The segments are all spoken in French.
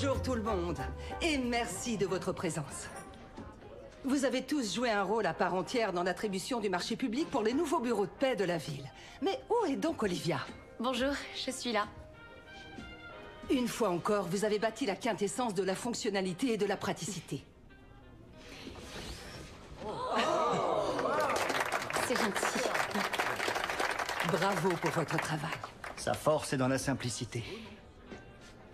Bonjour tout le monde, et merci de votre présence. Vous avez tous joué un rôle à part entière dans l'attribution du marché public pour les nouveaux bureaux de paix de la ville. Mais où est donc Olivia? Bonjour, je suis là. Une fois encore, vous avez bâti la quintessence de la fonctionnalité et de la praticité. C'est gentil. Bravo pour votre travail. Sa force est dans la simplicité.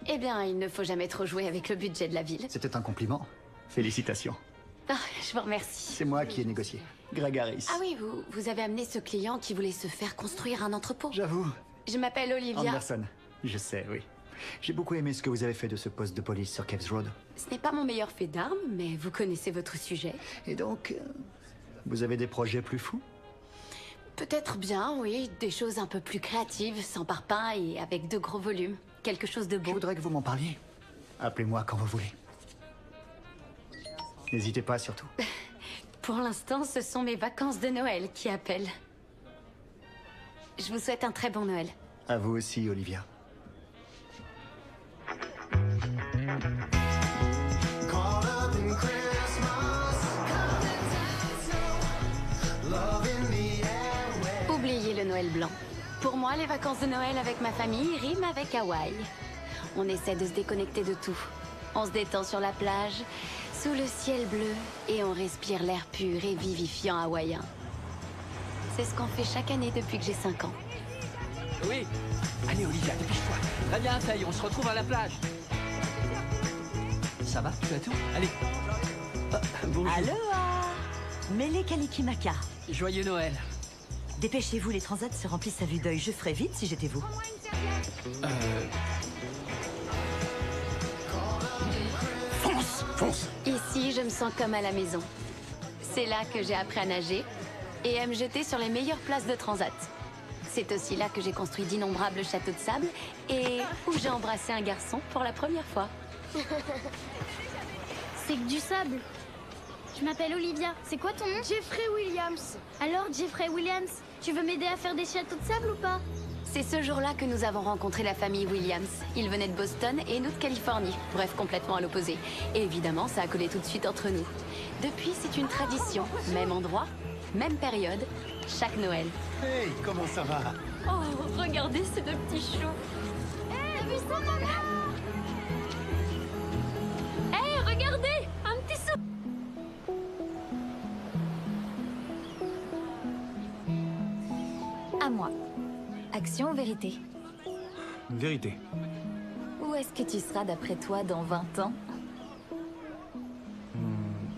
Eh bien, il ne faut jamais trop jouer avec le budget de la ville. C'était un compliment. Félicitations. Ah, je vous remercie. C'est moi qui ai négocié. Greg Harris. Ah oui, vous avez amené ce client qui voulait se faire construire un entrepôt. J'avoue. Je m'appelle Olivia. Anderson. Je sais, oui. J'ai beaucoup aimé ce que vous avez fait de ce poste de police sur Caves Road. Ce n'est pas mon meilleur fait d'armes, mais vous connaissez votre sujet. Et donc, vous avez des projets plus fous? Peut-être bien, oui. Des choses un peu plus créatives, sans parpaing et avec de gros volumes. Quelque chose de Je beau. voudrais que vous m'en parliez. Appelez-moi quand vous voulez. N'hésitez pas, surtout. Pour l'instant, ce sont mes vacances de Noël qui appellent. Je vous souhaite un très bon Noël. À vous aussi, Olivia. Oubliez le Noël blanc. Pour moi, les vacances de Noël avec ma famille riment avec Hawaï. On essaie de se déconnecter de tout. On se détend sur la plage, sous le ciel bleu, et on respire l'air pur et vivifiant hawaïen. C'est ce qu'on fait chaque année depuis que j'ai 5 ans. Oui. Allez, Olivia, dépêche-toi. Très bien, Faye, on se retrouve à la plage. Ça va? Tu as tout? Allez. Ah, bonjour. Aloha! Mele Kalikimaka. Joyeux Noël. Dépêchez-vous, les transats se remplissent à vue d'œil. Je ferais vite si j'étais vous. Fonce! Fonce! Ici, je me sens comme à la maison. C'est là que j'ai appris à nager et à me jeter sur les meilleures places de transat. C'est aussi là que j'ai construit d'innombrables châteaux de sable et où j'ai embrassé un garçon pour la première fois. C'est que du sable. Je m'appelle Olivia. C'est quoi ton nom? Jeffrey Williams. Alors, Jeffrey Williams, tu veux m'aider à faire des châteaux de sable ou pas? C'est ce jour-là que nous avons rencontré la famille Williams. Ils venaient de Boston et nous de Californie. Bref, complètement à l'opposé. Et évidemment, ça a collé tout de suite entre nous. Depuis, c'est une tradition. Même endroit, même période, chaque Noël. Hey, comment ça va? Oh, regardez ces deux petits choux. T'as vu ça, maman? Hé, regardez, un petit sou. À moi. Action ou vérité? Vérité. Où est-ce que tu seras d'après toi dans 20 ans?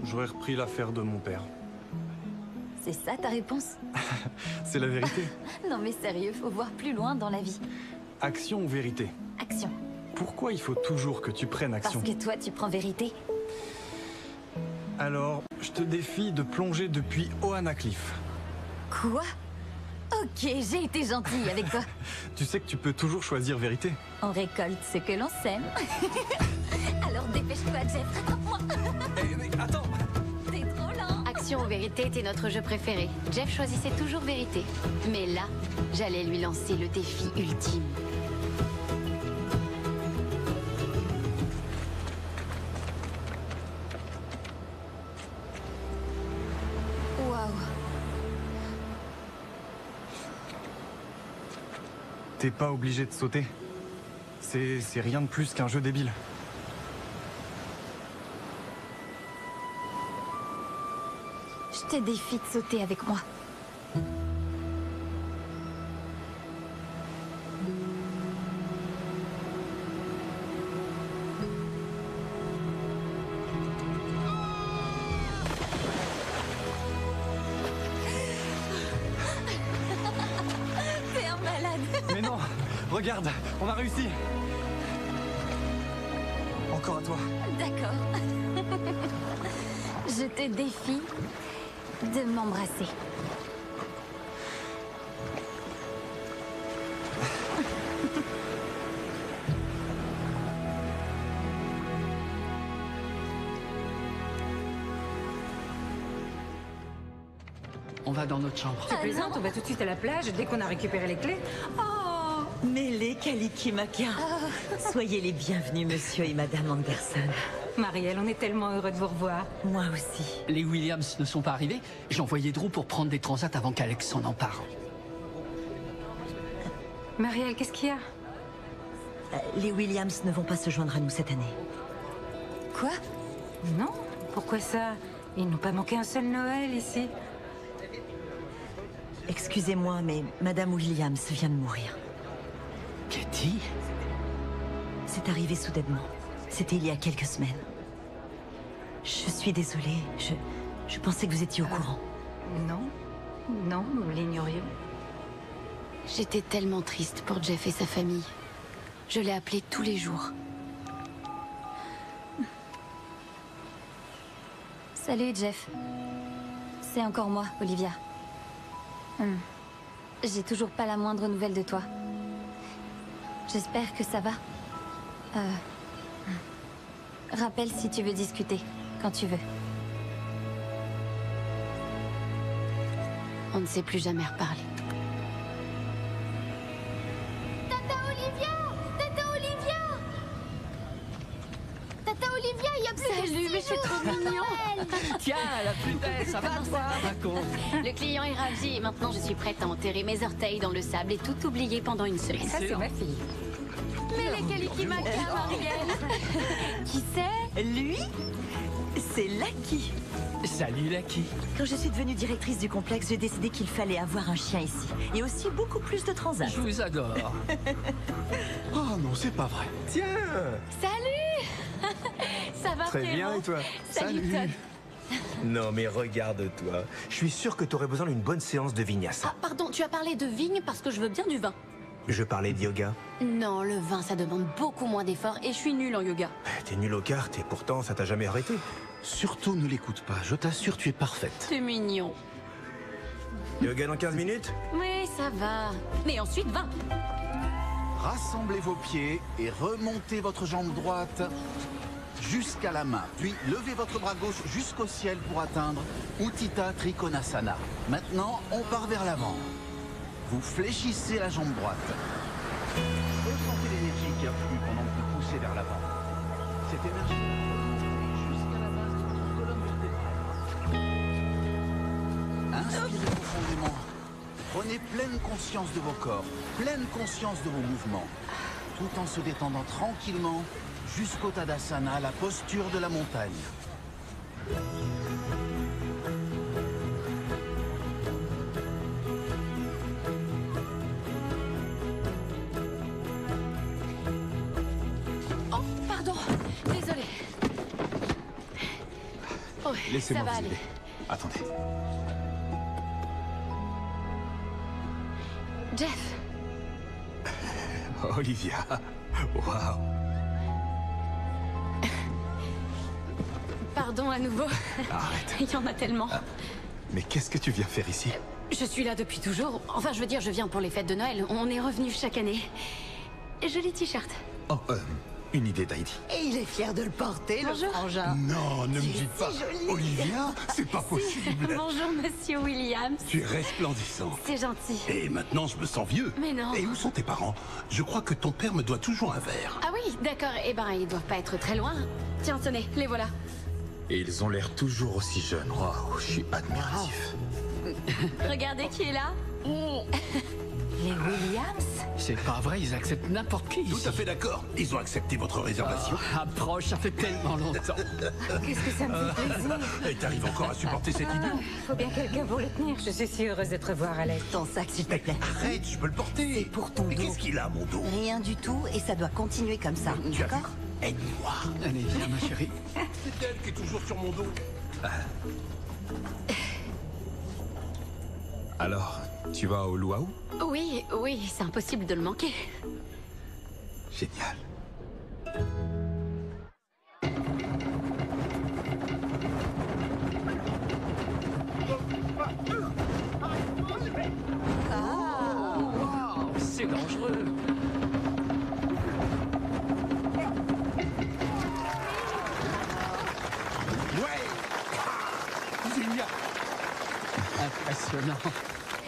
J'aurais repris l'affaire de mon père. C'est ça ta réponse? C'est la vérité. Non mais sérieux, faut voir plus loin dans la vie. Action ou vérité? Action. Pourquoi il faut toujours que tu prennes action? Parce que toi tu prends vérité. Alors, je te défie de plonger depuis Ohana Cliff. Quoi? Ok, j'ai été gentille avec toi. Tu sais que tu peux toujours choisir vérité. On récolte ce que l'on sème. Alors dépêche-toi Jeff, rattrape-moi. Attends! T'es trop lent. Action ou vérité était notre jeu préféré. Jeff choisissait toujours vérité. Mais là, j'allais lui lancer le défi ultime. Waouh. T'es pas obligé de sauter. C'est rien de plus qu'un jeu débile. Je te défie de sauter avec moi. T'es un malade. Mais non! Regarde! On a réussi! Encore à toi. D'accord. Je te défie de m'embrasser. On va dans notre chambre. Tu plaisantes, on va tout de suite à la plage dès qu'on a récupéré les clés. Oh, Mêlé Kalikimaka. Soyez les bienvenus, monsieur et madame Anderson. Marielle, on est tellement heureux de vous revoir. Moi aussi. Les Williams ne sont pas arrivés. J'ai envoyé Drew pour prendre des transats avant qu'Alex s'en empare. Marielle, qu'est-ce qu'il y a? Les Williams ne vont pas se joindre à nous cette année. Quoi? Non, pourquoi ça? Ils n'ont pas manqué un seul Noël ici. Excusez-moi, mais madame Williams vient de mourir. Katie? C'est arrivé soudainement. C'était il y a quelques semaines. Je suis désolée. Je pensais que vous étiez au courant. Non, nous l'ignorions. J'étais tellement triste pour Jeff et sa famille. Je l'ai appelé tous les jours. Salut Jeff. C'est encore moi, Olivia. J'ai toujours pas la moindre nouvelle de toi. J'espère que ça va. Rappelle si tu veux discuter, quand tu veux. On ne s'est plus jamais reparlé. Tata Olivia! Tata Olivia! Tata Olivia, il y a plus que Salut, mais 6 c'est jours trop pour mignon. Noël. Tiens, la putesse, ça va toi, raconte. Le client est ravi et maintenant je suis prête à enterrer mes orteils dans le sable et tout oublier pendant une semaine. Ça, c'est ma fille. Mais les Kalikimaka, Marielle. Qui c'est? Lui? C'est Lucky. Salut, Lucky. Quand je suis devenue directrice du complexe, j'ai décidé qu'il fallait avoir un chien ici. Et aussi beaucoup plus de transats. Je vous adore. Oh non, c'est pas vrai. Tiens. Salut. Ça va Très bien, vraiment? et toi? Salut, Todd. Non mais regarde-toi. Je suis sûr que t'aurais besoin d'une bonne séance de vinyasa. Ah, pardon, tu as parlé de vigne parce que je veux bien du vin. Je parlais de yoga. Non, le vin, ça demande beaucoup moins d'efforts et je suis nulle en yoga. T'es nul aux cartes et pourtant ça t'a jamais arrêté. Surtout ne l'écoute pas, je t'assure, tu es parfaite. C'est mignon. Yoga dans 15 minutes? Oui, ça va. Mais ensuite, vin. Rassemblez vos pieds et remontez votre jambe droite jusqu'à la main. Puis levez votre bras gauche jusqu'au ciel pour atteindre Utthita Trikonasana. Maintenant, on part vers l'avant. Vous fléchissez la jambe droite. Ressentez l'énergie qui afflue pendant que vous poussez vers l'avant. Cette énergie jusqu'à la base de votre colonne vertébrale. Inspirez profondément. Prenez pleine conscience de vos corps, pleine conscience de vos mouvements, tout en se détendant tranquillement jusqu'au Tadasana, la posture de la montagne. Oh, pardon. Désolée. Oh, Laissez-moi ça va vous aller. aider. Attendez. Jeff, Olivia, waouh. pardon à nouveau. Arrête. Il y en a tellement. Mais qu'est-ce que tu viens faire ici? Je suis là depuis toujours. Enfin, je veux dire, je viens pour les fêtes de Noël. On est revenu chaque année. Joli t-shirt. Oh, une idée d'Heidi. Et il est fier de le porter, le frangin. Non, ne me dites pas. Olivia, c'est pas possible. Bonjour, monsieur Williams. Tu es resplendissante. C'est gentil. Et maintenant, je me sens vieux. Mais non. Et où sont tes parents? Je crois que ton père me doit toujours un verre. Ah oui, d'accord. Eh ben, ils doivent pas être très loin. Tiens, tenez, les voilà. Et ils ont l'air toujours aussi jeunes. Waouh, je suis admiratif. Regardez qui est là. Les Williams? C'est pas vrai, ils acceptent n'importe qui. Tout à fait d'accord. Ils ont accepté votre réservation. Approche, ça fait tellement longtemps. Qu'est-ce que ça me fait plaisir. Et t'arrives encore à supporter cette idiot? Faut bien quelqu'un pour le tenir. Je suis si heureuse de te revoir, Alex. Ton sac, s'il te plaît. Arrête, je peux le porter. C'est pour ton Mais dos. qu'est-ce qu'il a, mon dos? Rien du tout, et ça doit continuer comme ça. Tu as vu? D'accord? Aide-moi. Allez, viens, ma chérie. C'est elle qui est toujours sur mon dos. Alors, tu vas au luau? Oui, oui, c'est impossible de le manquer. Génial. Wow, c'est dangereux. Ouais. Génial. Impressionnant.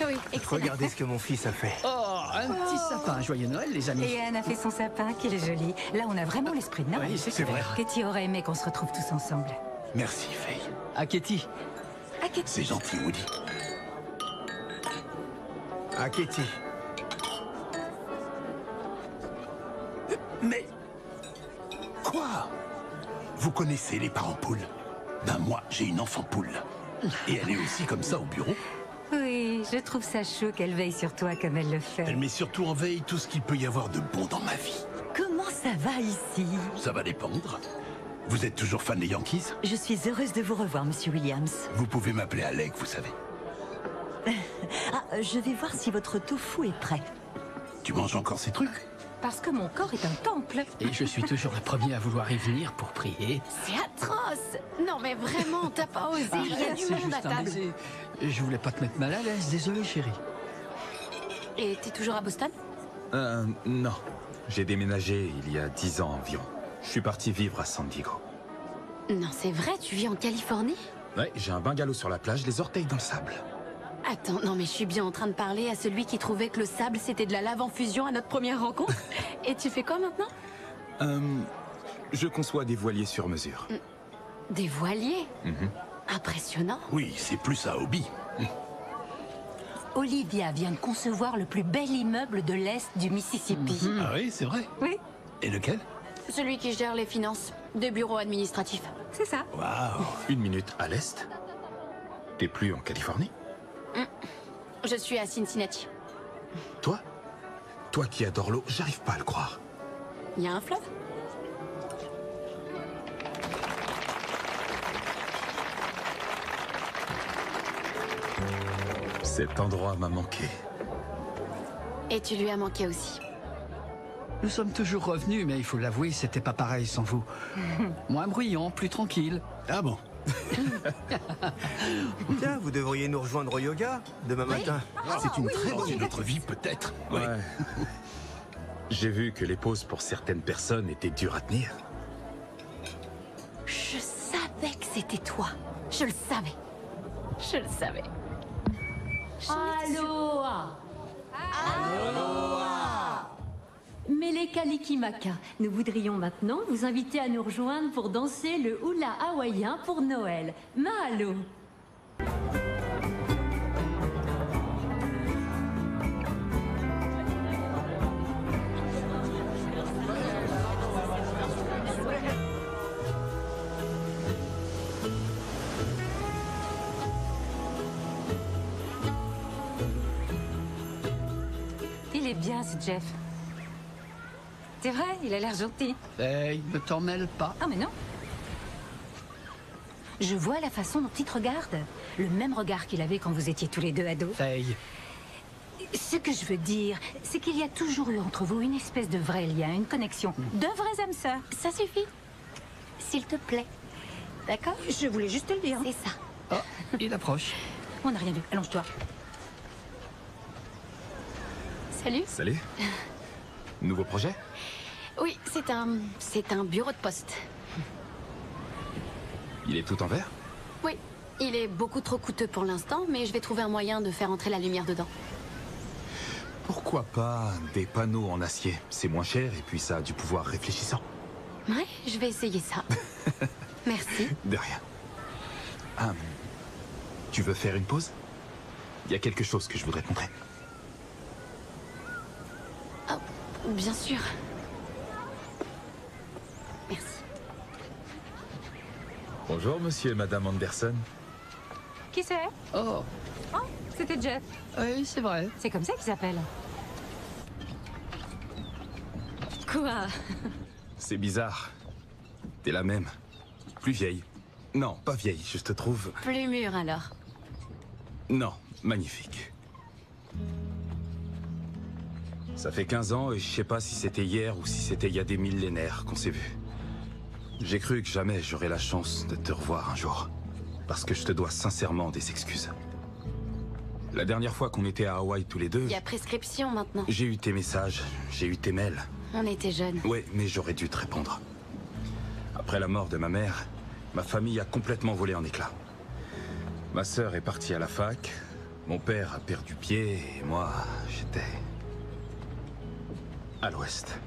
Oui, excellent. Regardez ce que mon fils a fait. Oh, un petit sapin. Joyeux Noël, les amis. Et Anne a fait son sapin, qu'il est joli. Là, on a vraiment l'esprit de Noël. Oui, c'est vrai. Katie aurait aimé qu'on se retrouve tous ensemble. Merci, Faye. À Katie. Ah, Katie. C'est gentil, Woody. À Katie. Mais... Quoi? Vous connaissez les parents poules? Ben moi, j'ai une enfant poule. Et elle est aussi comme ça au bureau. Oui, je trouve ça chaud qu'elle veille sur toi comme elle le fait. Elle met surtout en veille tout ce qu'il peut y avoir de bon dans ma vie. Comment ça va ici? Ça va dépendre. Vous êtes toujours fan des Yankees? Je suis heureuse de vous revoir, Monsieur Williams. Vous pouvez m'appeler Alec, vous savez. Ah, je vais voir si votre tofu est prêt. Tu manges encore ces trucs? Parce que mon corps est un temple. Et je suis toujours le premier à vouloir y venir pour prier. C'est atroce. Non mais vraiment, t'as pas osé. Il y a Arrête, du c'est monde juste à un table. baiser. Je voulais pas te mettre mal à l'aise, désolé chérie. Et t'es toujours à Boston? Non. J'ai déménagé il y a 10 ans environ. Je suis parti vivre à San Diego. Non, c'est vrai, tu vis en Californie? Ouais, j'ai un bungalow sur la plage, les orteils dans le sable. Attends, non mais je suis bien en train de parler à celui qui trouvait que le sable c'était de la lave en fusion à notre première rencontre. Et tu fais quoi maintenant? Je conçois des voiliers sur mesure. Des voiliers? Impressionnant. Oui, c'est plus un hobby. Olivia vient de concevoir le plus bel immeuble de l'Est du Mississippi. Ah oui, c'est vrai? Oui, Et lequel? Celui qui gère les finances des bureaux administratifs. c'est ça. Waouh! Une minute, à l'Est? T'es plus en Californie? Je suis à Cincinnati. Toi? Toi qui adores l'eau, j'arrive pas à le croire. Il y a un fleuve? Cet endroit m'a manqué. Et tu lui as manqué aussi. Nous sommes toujours revenus, mais il faut l'avouer, c'était pas pareil sans vous. Moins bruyant, plus tranquille. Ah bon? Tiens, vous devriez nous rejoindre au yoga demain matin. C'est une très bonne notre vie, peut-être. Oui. Ouais. J'ai vu que les pauses pour certaines personnes étaient dures à tenir. Je savais que c'était toi. Je le savais. Je le savais. Aloha. Mele Kalikimaka, nous voudrions maintenant vous inviter à nous rejoindre pour danser le hula hawaïen pour Noël. Mahalo. Il est bien, ce Jeff. C'est vrai, il a l'air gentil. Hey, ne t'en mêle pas. Ah, mais non. Je vois la façon dont il te regarde. Le même regard qu'il avait quand vous étiez tous les deux ados. Faye. Ce que je veux dire, c'est qu'il y a toujours eu entre vous une espèce de vrai lien, une connexion. De vraies âmes sœurs. Ça suffit. S'il te plaît. D'accord? Je voulais juste te le dire. C'est ça. Oh, il approche. On n'a rien vu. Allonge-toi. Salut. Salut. Nouveau projet? Oui, c'est un bureau de poste. Il est tout en verre? Oui, il est beaucoup trop coûteux pour l'instant, mais je vais trouver un moyen de faire entrer la lumière dedans. Pourquoi pas des panneaux en acier? C'est moins cher et puis ça a du pouvoir réfléchissant. Ouais, je vais essayer ça. Merci. De rien. Tu veux faire une pause? Il y a quelque chose que je voudrais te montrer. Oh, bien sûr. Merci. Bonjour, monsieur et madame Anderson. Qui c'est? Oh, Oh, c'était Jeff. oui, c'est vrai. C'est comme ça qu'il s'appelle. Quoi? C'est bizarre. T'es la même. Plus vieille. Non, pas vieille, je te trouve... Plus mûr alors. Non, magnifique. Ça fait 15 ans et je sais pas si c'était hier ou si c'était il y a des millénaires qu'on s'est vus. J'ai cru que jamais j'aurais la chance de te revoir un jour. Parce que je te dois sincèrement des excuses. La dernière fois qu'on était à Hawaï tous les deux... Il y a prescription maintenant. J'ai eu tes messages, j'ai eu tes mails. On était jeunes. Ouais, mais j'aurais dû te répondre. Après la mort de ma mère, ma famille a complètement volé en éclats. Ma sœur est partie à la fac, mon père a perdu pied et moi, j'étais... à l'ouest.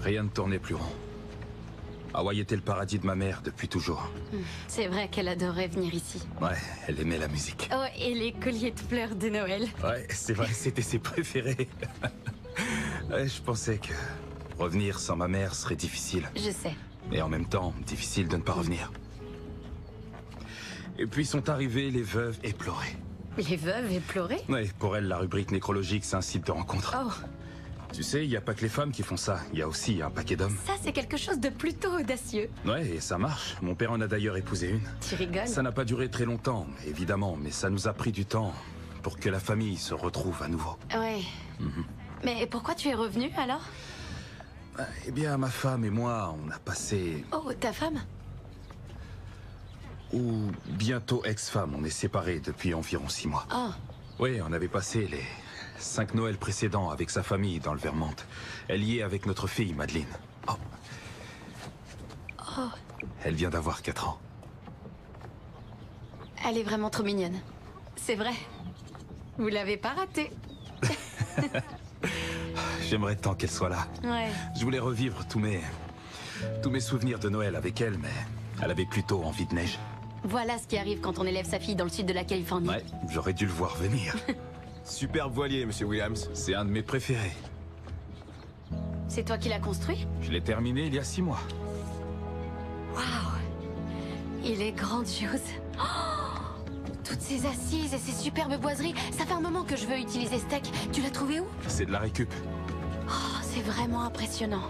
Rien ne tournait plus rond. Hawaï était le paradis de ma mère depuis toujours. C'est vrai qu'elle adorait venir ici. Ouais, elle aimait la musique. Oh, et les colliers de fleurs de Noël. Ouais, c'est vrai, c'était ses préférés. Ouais, je pensais que revenir sans ma mère serait difficile. Je sais. Et en même temps, difficile de ne pas revenir. Et puis sont arrivées les veuves éplorées. Les veuves éplorées? Ouais, pour elles, la rubrique nécrologique, c'est un site de rencontre. Oh. Tu sais, il n'y a pas que les femmes qui font ça. Il y a aussi un paquet d'hommes. Ça, c'est quelque chose de plutôt audacieux. Ouais, et ça marche. Mon père en a d'ailleurs épousé une. Tu rigoles? Ça n'a pas duré très longtemps, évidemment, mais ça nous a pris du temps pour que la famille se retrouve à nouveau. Ouais. Mais pourquoi tu es revenu, alors? Eh bien, ma femme et moi, on a passé... Oh, ta femme? Ou bientôt ex-femme, on est séparés depuis environ 6 mois. Oh. Oui, on avait passé les 5 Noëls précédents avec sa famille dans le Vermont. Elle y est avec notre fille, Madeleine. Oh. Oh. Elle vient d'avoir 4 ans. Elle est vraiment trop mignonne. C'est vrai. Vous l'avez pas ratée. J'aimerais tant qu'elle soit là. Ouais. Je voulais revivre tous mes souvenirs de Noël avec elle, mais elle avait plutôt envie de neige. Voilà ce qui arrive quand on élève sa fille dans le sud de la Californie. Ouais, j'aurais dû le voir venir. Superbe voilier, monsieur Williams. C'est un de mes préférés. C'est toi qui l'as construit? Je l'ai terminé il y a 6 mois. Waouh! Il est grandiose. Oh, toutes ces assises et ces superbes boiseries. Ça fait un moment que je veux utiliser ce deck. Tu l'as trouvé où? C'est de la récup. Oh, c'est vraiment impressionnant.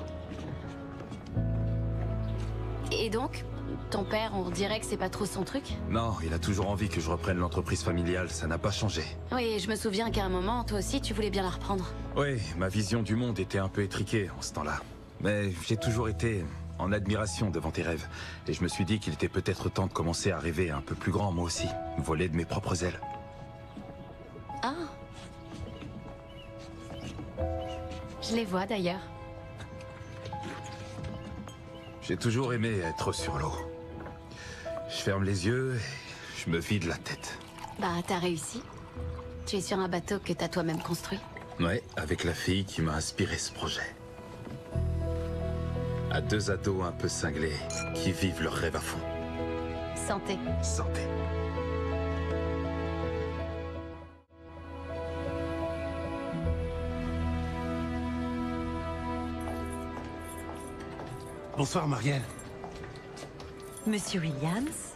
Et donc, ton père, on dirait que c'est pas trop son truc? Non, il a toujours envie que je reprenne l'entreprise familiale, ça n'a pas changé. Oui, je me souviens qu'à un moment, toi aussi, tu voulais bien la reprendre. Oui, ma vision du monde était un peu étriquée en ce temps-là. Mais j'ai toujours été en admiration devant tes rêves. Et je me suis dit qu'il était peut-être temps de commencer à rêver un peu plus grand, moi aussi. Voler de mes propres ailes. Ah. Je les vois d'ailleurs. J'ai toujours aimé être sur l'eau. Je ferme les yeux et je me vide la tête. Bah, t'as réussi. Tu es sur un bateau que t'as toi-même construit. Ouais, avec la fille qui m'a inspiré ce projet. À 2 ados un peu cinglés qui vivent leur rêve à fond. Santé. Santé. Bonsoir, Marielle. Monsieur Williams.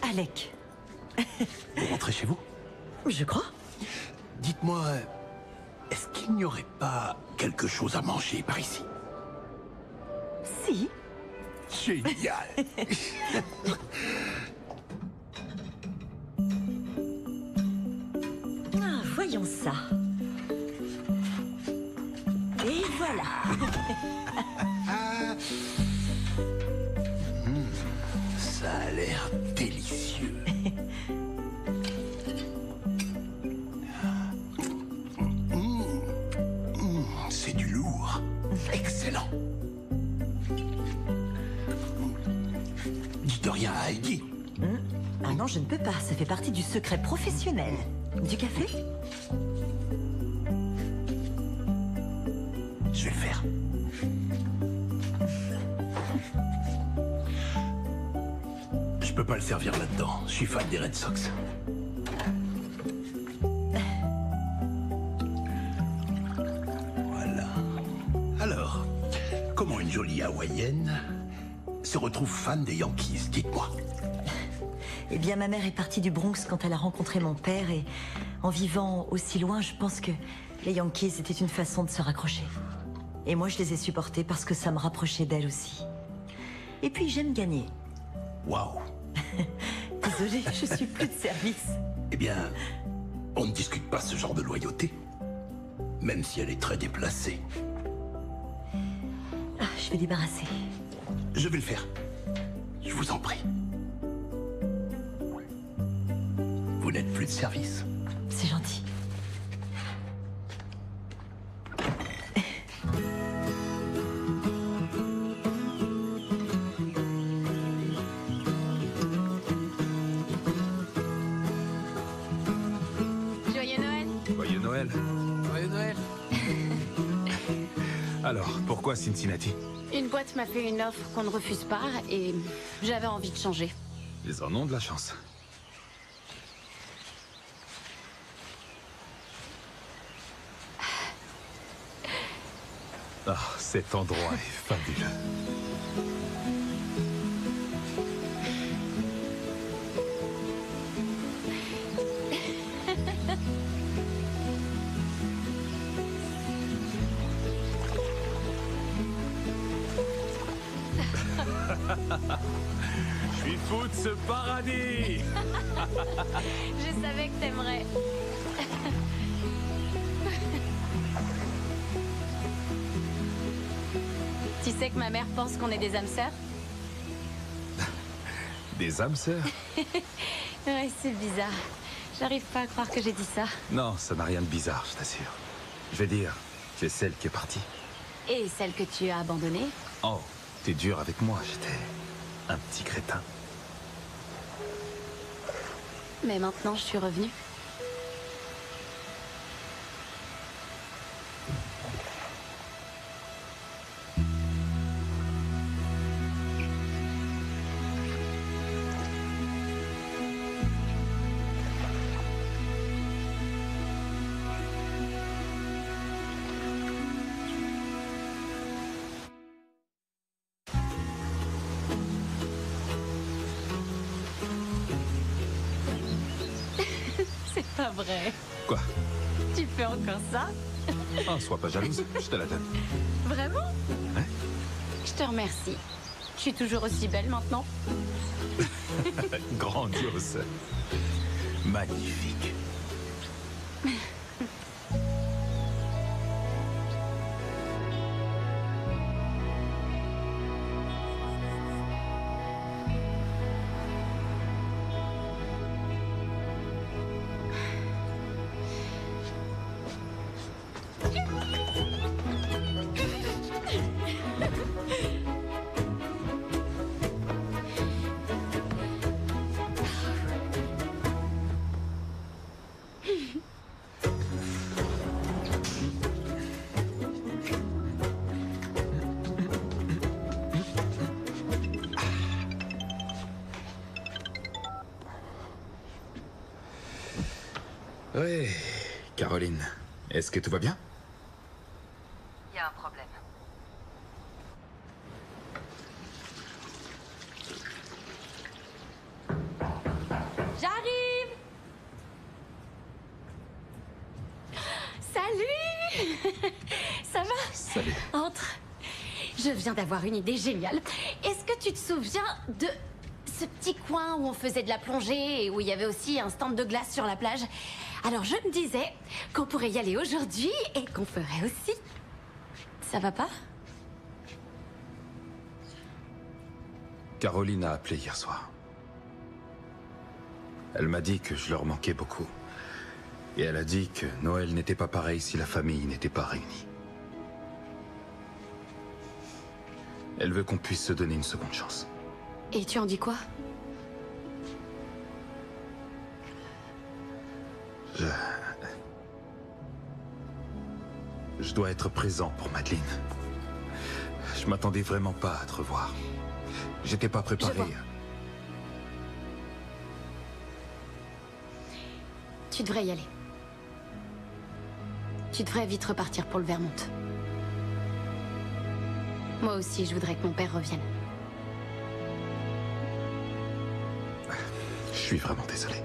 Alec. Vous rentrez chez vous? Je crois. Dites-moi, est-ce qu'il n'y aurait pas quelque chose à manger par ici? Si. Génial. Ah, voyons ça. Et voilà. Ça a l'air délicieux. C'est du lourd. Excellent. Dites rien à Heidi. Ah non, je ne peux pas. Ça fait partie du secret professionnel. Du café? Je vais le faire. Je peux pas le servir là-dedans. Je suis fan des Red Sox. Voilà. Alors, comment une jolie hawaïenne se retrouve fan des Yankees? Dites-moi. Eh bien, ma mère est partie du Bronx quand elle a rencontré mon père et en vivant aussi loin, je pense que les Yankees étaient une façon de se raccrocher. Et moi, je les ai supportés parce que ça me rapprochait d'elle aussi. Et puis, j'aime gagner. Waouh. Désolée, je suis plus de service. Eh bien, on ne discute pas ce genre de loyauté, même si elle est très déplacée. Ah, je vais débarrasser. Je vais le faire. Je vous en prie. Vous n'êtes plus de service. C'est gentil. Joyeux Noël. Joyeux Noël. Joyeux Noël. Alors, pourquoi Cincinnati? Une boîte m'a fait une offre qu'on ne refuse pas et j'avais envie de changer. Ils en ont de la chance. Ah, cet endroit est fabuleux. Je suis fou de ce paradis. Je savais que t'aimerais. Tu sais que ma mère pense qu'on est des âmes sœurs? Des âmes sœurs? Ouais, c'est bizarre. J'arrive pas à croire que j'ai dit ça. Non, ça n'a rien de bizarre, je t'assure. Je vais dire, c'est celle qui est partie. Et celle que tu as abandonnée? Oh, t'es dur avec moi, j'étais un petit crétin. Mais maintenant, je suis revenue. C'est pas vrai. Quoi? Tu fais encore ça? Oh, sois pas jalouse, je te la donne. Vraiment? Hein? Je te remercie. Je suis toujours aussi belle maintenant. Grandiose. Magnifique. Oui, Caroline, est-ce que tout va bien? Il y a un problème. J'arrive! Salut! Ça va? Salut. Entre. Je viens d'avoir une idée géniale. Est-ce que tu te souviens de ce petit coin où on faisait de la plongée et où il y avait aussi un stand de glace sur la plage? Alors je me disais qu'on pourrait y aller aujourd'hui et qu'on ferait aussi. Ça va pas? Caroline a appelé hier soir. Elle m'a dit que je leur manquais beaucoup. Et elle a dit que Noël n'était pas pareil si la famille n'était pas réunie. Elle veut qu'on puisse se donner une seconde chance. Et tu en dis quoi? Je dois être présent pour Madeleine. Je m'attendais vraiment pas à te revoir. J'étais pas préparé. Tu devrais y aller. Tu devrais vite repartir pour le Vermont. Moi aussi, je voudrais que mon père revienne. Je suis vraiment désolé.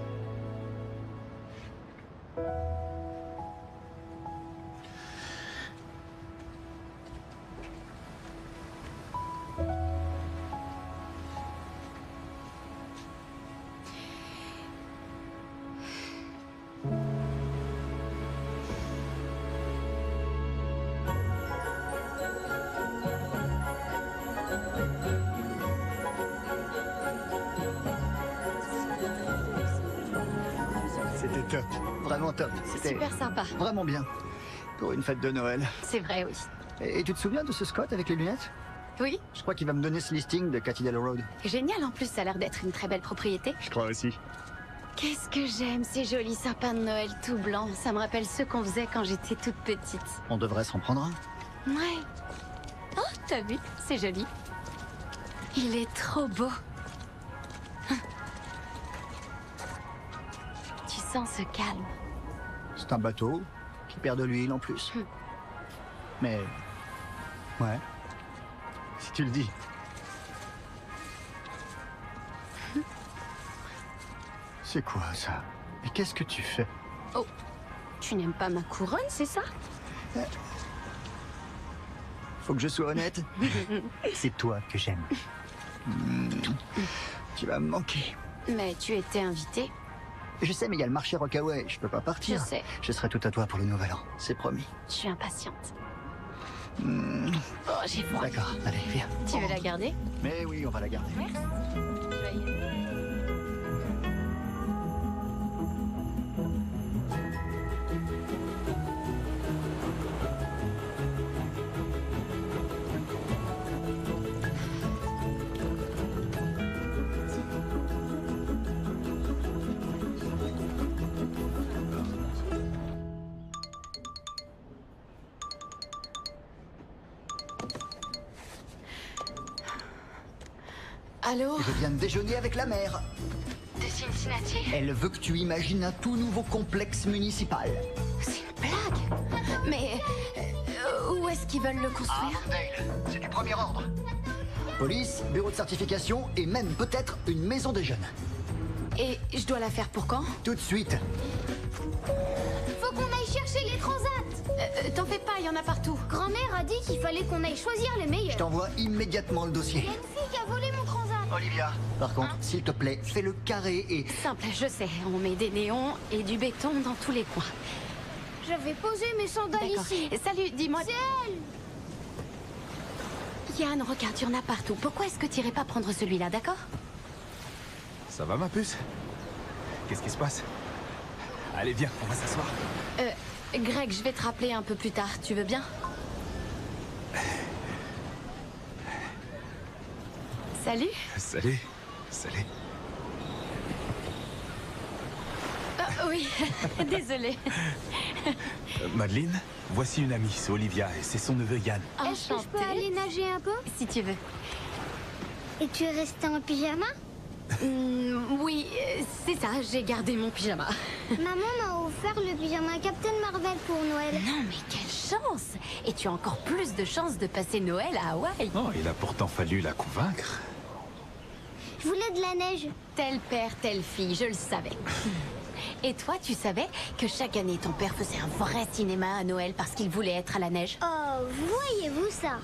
C'était top, vraiment top. C'était Super sympa. vraiment bien. Pour une fête de Noël. C'est vrai, oui. Et tu te souviens de ce Scott avec les lunettes? Oui. Je crois qu'il va me donner ce listing de Cathedral Road. Génial, en plus, ça a l'air d'être une très belle propriété. Je crois aussi. Qu'est-ce que j'aime ces jolis sapins de Noël tout blancs. Ça me rappelle ceux qu'on faisait quand j'étais toute petite. On devrait s'en prendre un. Ouais. Oh, t'as vu? C'est joli. Il est trop beau. Tu sens ce calme. C'est un bateau qui perd de l'huile en plus. Mais... ouais. Si tu le dis. C'est quoi ça? Et qu'est-ce que tu fais? Oh, tu n'aimes pas ma couronne, c'est ça? Faut que je sois honnête. C'est toi que j'aime. Tu vas me manquer. Mais tu étais invité. Je sais, mais il y a le marché Rockaway. Je peux pas partir. Je sais. Je serai tout à toi pour le nouvel an. C'est promis. Je suis impatiente. Oh, j'ai froid. D'accord, allez, viens. Tu veux la garder? Mais oui, on va la garder. Merci. Allô? Je viens de déjeuner avec la mère. De Cincinnati? Elle veut que tu imagines un tout nouveau complexe municipal. C'est une blague? Mais où est-ce qu'ils veulent le construire? Arndale, c'est du premier ordre. Police, bureau de certification et même peut-être une maison des jeunes. Et je dois la faire pour quand? Tout de suite. Faut qu'on aille chercher les transats. T'en fais pas, il y en a partout. Grand-mère a dit qu'il fallait qu'on aille choisir les meilleurs. Je t'envoie immédiatement le dossier. Il y a une fille qui a volé mon transat. Olivia, par contre, s'il te plaît, fais le carré et... Simple, je sais. On met des néons et du béton dans tous les coins. J'avais posé mes sandales ici. Salut, dis-moi... C'est elle. Yann, regarde, il y en a partout. Pourquoi est-ce que tu irais pas prendre celui-là, d'accord? Ça va, ma puce? Qu'est-ce qui se passe? Allez, viens, on va s'asseoir. Greg, je vais te rappeler un peu plus tard. Tu veux bien? Salut. Salut. Salut. Oui, désolée. Madeleine, voici une amie, c'est Olivia et c'est son neveu Yann. Est-ce que je peux aller nager un peu? Si tu veux. Et tu es resté en pyjama? Oui, c'est ça, j'ai gardé mon pyjama. Maman m'a offert le pyjama Captain Marvel pour Noël. Non, mais quelle chance! Et tu as encore plus de chances de passer Noël à Hawaï. Oh, il a pourtant fallu la convaincre. Je voulais de la neige. Tel père, telle fille, je le savais. Et toi, tu savais que chaque année, ton père faisait un vrai cinéma à Noël parce qu'il voulait être à la neige? Oh, voyez-vous ça?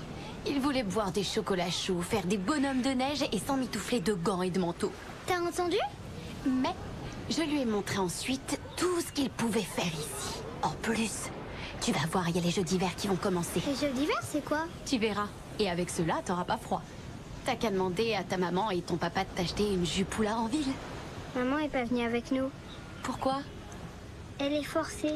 Il voulait boire des chocolats chauds, faire des bonhommes de neige et s'emmitoufler de gants et de manteaux. T'as entendu? Mais je lui ai montré ensuite tout ce qu'il pouvait faire ici. En plus, tu vas voir, il y a les jeux d'hiver qui vont commencer. Les jeux d'hiver, c'est quoi? Tu verras. Et avec cela, t'auras pas froid. T'as qu'à demander à ta maman et ton papa de t'acheter une jupoula en ville. Maman est pas venue avec nous. Pourquoi? Elle est forcée.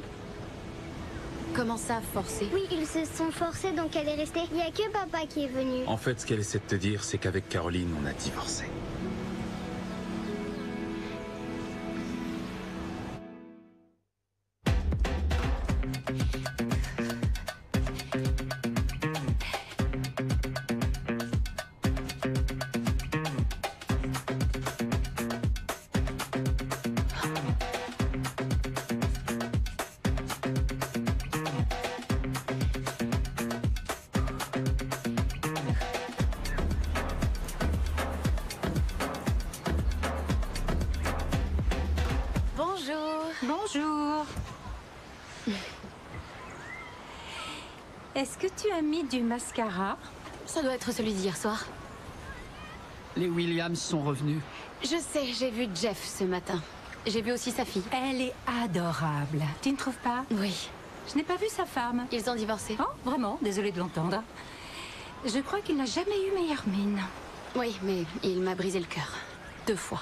Comment ça, forcée? Oui, ils se sont forcés, donc elle est restée. Il y a que papa qui est venu. En fait, ce qu'elle essaie de te dire, c'est qu'avec Caroline, on a divorcé. Bonjour. Est-ce que tu as mis du mascara? Ça doit être celui d'hier soir. Les Williams sont revenus. Je sais, j'ai vu Jeff ce matin. J'ai vu aussi sa fille. Elle est adorable. Tu ne trouves pas? Oui. Je n'ai pas vu sa femme. Ils ont divorcé. Oh, vraiment? Désolée de l'entendre. Je crois qu'il n'a jamais eu meilleure mine. Oui, mais il m'a brisé le cœur. 2 fois.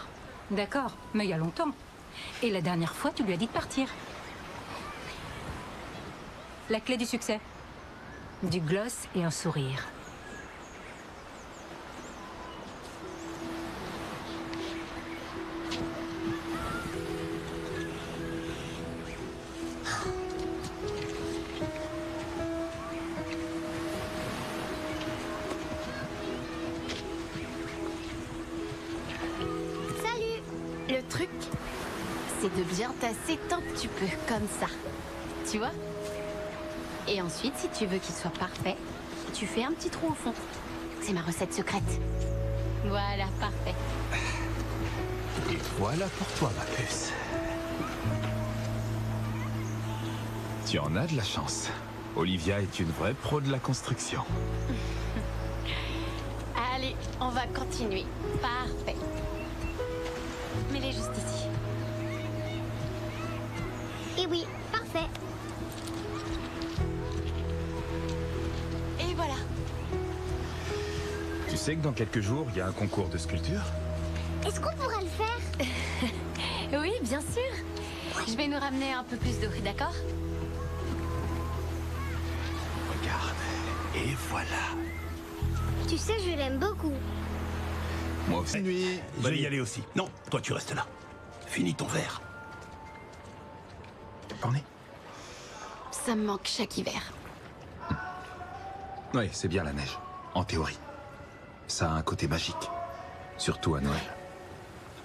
D'accord, mais il y a longtemps. Et la dernière fois, tu lui as dit de partir. La clé du succès. Du gloss et un sourire. c'est de bien tasser tant que tu peux, comme ça. Tu vois? Et ensuite, si tu veux qu'il soit parfait, tu fais un petit trou au fond. C'est ma recette secrète. Voilà, parfait. Et voilà pour toi, ma puce. Tu en as de la chance. Olivia est une vraie pro de la construction. Allez, on va continuer. Parfait. Mets-les juste ici. Et oui, parfait. Et voilà. Tu sais que dans quelques jours, il y a un concours de sculpture? Est-ce qu'on pourra le faire? Oui, bien sûr. Je vais nous ramener un peu plus d'eau, d'accord? Regarde. Et voilà. Tu sais, je l'aime beaucoup. Moi aussi. Nuit. Je vais y aller aussi. Non, toi tu restes là. Finis ton verre. Cornet? Ça me manque chaque hiver. Oui, c'est bien la neige, en théorie. Ça a un côté magique, surtout à Noël.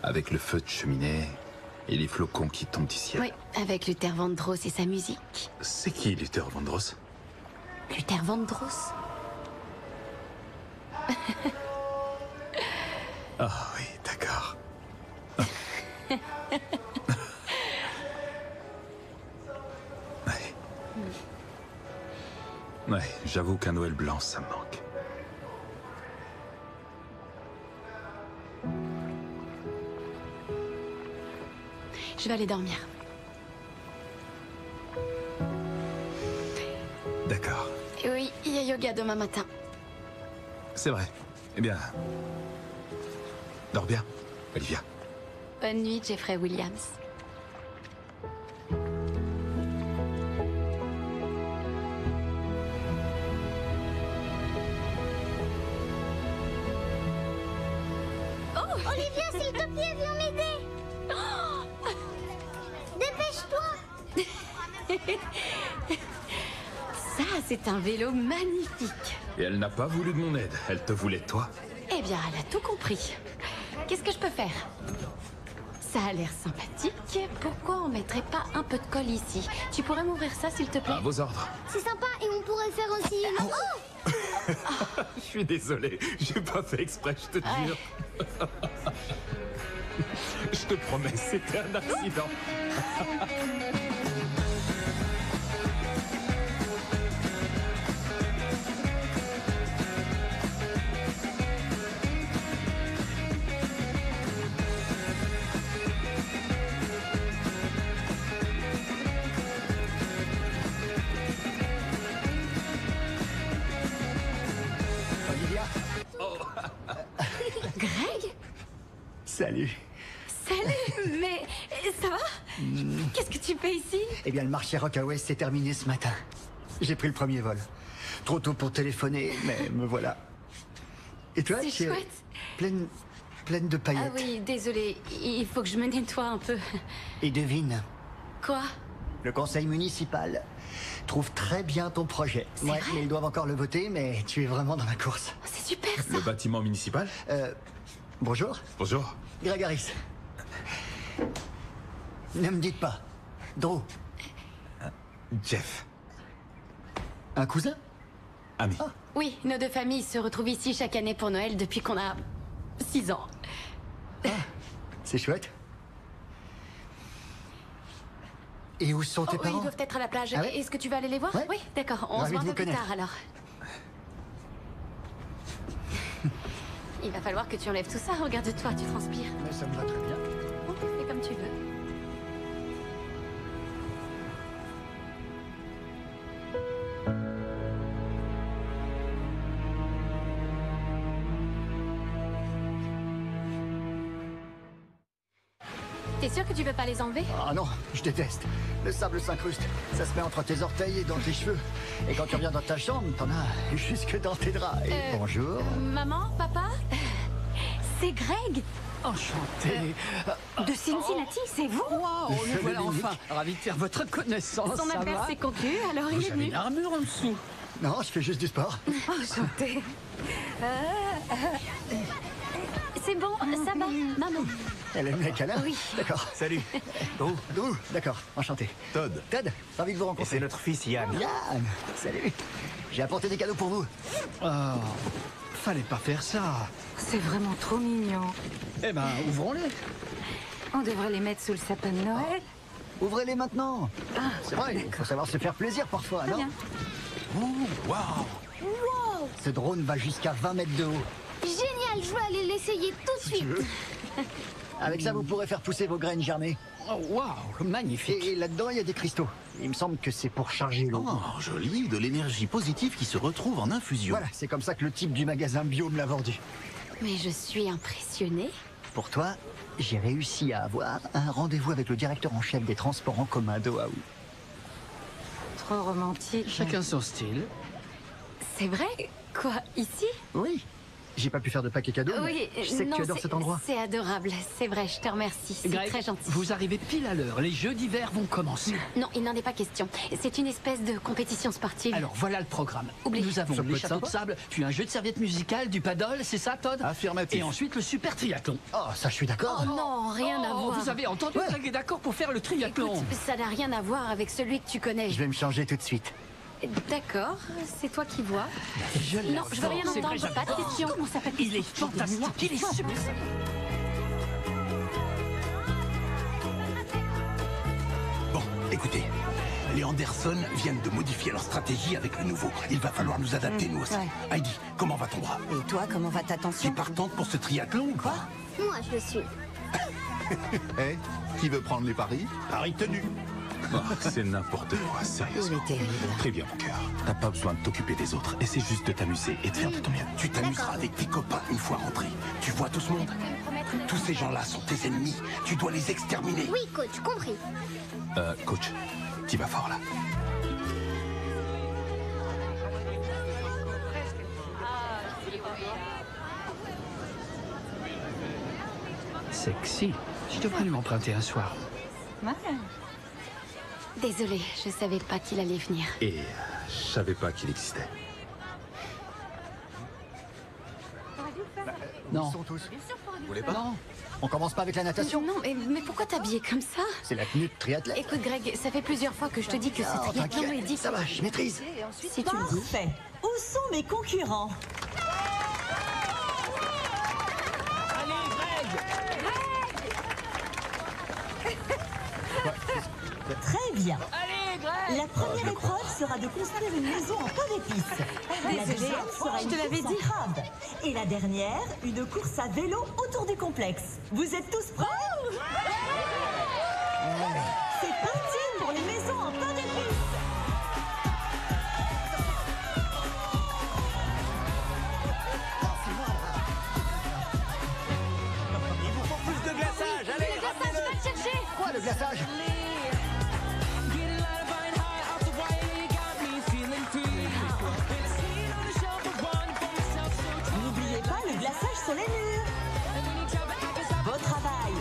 Avec le feu de cheminée et les flocons qui tombent du ciel. Oui, avec Luther Vandross et sa musique. C'est qui Luther Vandross? Luther Vandross? Ah oui, d'accord. Ouais, j'avoue qu'un Noël blanc, ça me manque. Je vais aller dormir. D'accord. Et oui, il y a yoga demain matin. C'est vrai. Eh bien... Dors bien, Olivia. Bonne nuit, Jeffrey Williams. Oh Olivia, s'il te plaît, viens m'aider. Dépêche-toi. Ça, c'est un vélo magnifique. Et elle n'a pas voulu de mon aide, elle te voulait toi. Eh bien, elle a tout compris. Qu'est-ce que je peux faire? Ça a l'air sympathique. Pourquoi on mettrait pas un peu de colle ici? Tu pourrais m'ouvrir ça, s'il te plaît? À vos ordres. C'est sympa et on pourrait faire aussi une... Oh Je suis désolé, j'ai pas fait exprès, je te jure. Je te promets, c'était un accident. Greg? Salut. Salut, mais ça va? Qu'est-ce que tu fais ici? Eh bien, le marché Rockaway s'est terminé ce matin. J'ai pris le premier vol. Trop tôt pour téléphoner, mais me voilà. Et toi, C'est tu es chouette. pleine de paillettes. Ah oui, désolé, il faut que je me nettoie un peu. Et devine, Quoi? le conseil municipal trouve très bien ton projet. C'est vrai mais ils doivent encore le voter, mais tu es vraiment dans la course. C'est super ça. Le bâtiment municipal? Bonjour, Bonjour. Greg Harris. Ne me dites pas. Drew, Jeff. un cousin? Ami. Oui, nos deux familles se retrouvent ici chaque année pour Noël depuis qu'on a 6 ans. C'est chouette. Et où sont tes Ils parents? doivent être à la plage. Ah ouais? Est-ce que tu vas aller les voir? Ouais. Oui, d'accord. On se Ravi voit de un vous peu plus connaître. tard alors. Il va falloir que tu enlèves tout ça. Regarde-toi, tu transpires. Mais ça me va très bien. Bon, fais comme tu veux. T'es sûr que tu veux pas les enlever? Ah non, je déteste. Le sable s'incruste. Ça se met entre tes orteils et dans tes cheveux. Et quand tu reviens dans ta chambre, t'en as jusque dans tes draps. Et bonjour. Maman, papa? C'est Greg. Enchanté. De Cincinnati, c'est vous? Waouh, nous voilà enfin. Ravi de faire votre connaissance. Son ça appel va? s'est conclu, alors il Vous est avez venu. une armure en dessous. Non, je fais juste du sport. Enchanté. C'est bon, ça va, maman. Elle aime les câlins? Oui. D'accord. Salut. Drew. Drew, d'accord, enchanté. Todd. Todd, ravi de vous Et rencontrer. c'est notre fils Yann. Yann, salut. J'ai apporté des cadeaux pour vous. Oh, fallait pas faire ça. C'est vraiment trop mignon. Eh ben, ouvrons-les. On devrait les mettre sous le sapin de Noël. Ouvrez-les maintenant. Ah, C'est vrai, il faut savoir se faire plaisir parfois, très non? bien. Ouh, waouh. Wow! Ce drone va jusqu'à 20 mètres de haut. Génial, je vais aller l'essayer tout de suite. Avec ça, vous pourrez faire pousser vos graines germées. Oh, waouh, magnifique. Et là-dedans, il y a des cristaux. Il me semble que c'est pour charger l'eau. Oh, joli, de l'énergie positive qui se retrouve en infusion. Voilà, c'est comme ça que le type du magasin bio me l'a vendu. Mais je suis impressionnée. Pour toi, j'ai réussi à avoir un rendez-vous avec le directeur en chef des transports en commun d'Oahu. Trop romantique. Chacun son style. C'est vrai? Quoi, ici? Oui. J'ai pas pu faire de paquet cadeau. Oui, mais je sais que non, tu adores cet endroit. C'est adorable, c'est vrai, je te remercie. C'est Greg, très gentil. vous arrivez pile à l'heure. Les jeux d'hiver vont commencer. Non, il n'en est pas question. C'est une espèce de compétition sportive. Alors, voilà le programme. Oublie. Nous avons Ça peut les être châteaux de sympa. sable, puis un jeu de serviettes musicales, du paddle, c'est ça, Todd? Affirmatif. Et ensuite le super triathlon. Oh, ça, je suis d'accord. Oh non, rien à Oh, voir. vous avez entendu, Greg est d'accord pour faire le triathlon. Écoute, ça n'a rien à voir avec celui que tu connais. Je vais me changer tout de suite. D'accord, c'est toi qui vois. Non, je veux rien C'est vrai, entendre, pas de j'adore. question. Comment ça s'appelle? Il est fantastique, il est super. Bon, écoutez. Les Anderson viennent de modifier leur stratégie avec le nouveau. Il va falloir nous adapter, nous aussi. ouais. Heidi, comment va ton bras? Et toi, comment va ta Tu es tension? partante pour ce triathlon ou pas? Moi, je le suis. Eh, qui veut prendre les paris? Paris tenu. Oh, c'est n'importe quoi, Il sérieusement. est terrible. Très bien, mon cœur. T'as pas besoin de t'occuper des autres. Essaie juste de t'amuser et de faire de ton mieux. Tu t'amuseras avec tes copains une fois rentré. Tu vois tout ce monde? Tous ces gens-là sont tes ennemis. Tu dois les exterminer. Oui, coach, compris. Coach, t'y vas fort là. Sexy. Je devrais lui emprunter un soir. Ouais. Désolée, je savais pas qu'il allait venir. Et je savais pas qu'il existait. Ils sont tous. Vous voulez pas? Non. On commence pas avec la natation? Non, mais pourquoi t'habiller comme ça? C'est la tenue de triathlète. Écoute, Greg, ça fait plusieurs fois que je te dis que ce Oh, triathlon t'inquiète, est difficile. ça va, je maîtrise. Si tu le dis. Parfait. Où sont mes concurrents? Très bien. La première épreuve sera de construire une maison en pain d'épices. La Désolée, deuxième sera je une te l'avais course dit. en crabe. Et la dernière, une course à vélo autour du complexe. Vous êtes tous prêts? C'est parti pour les maisons en pain d'épices. Il vous faut plus de glaçage. Allez, ramenez-le. Quoi, le glaçage? N'oubliez pas le glaçage sur les murs. Beau travail.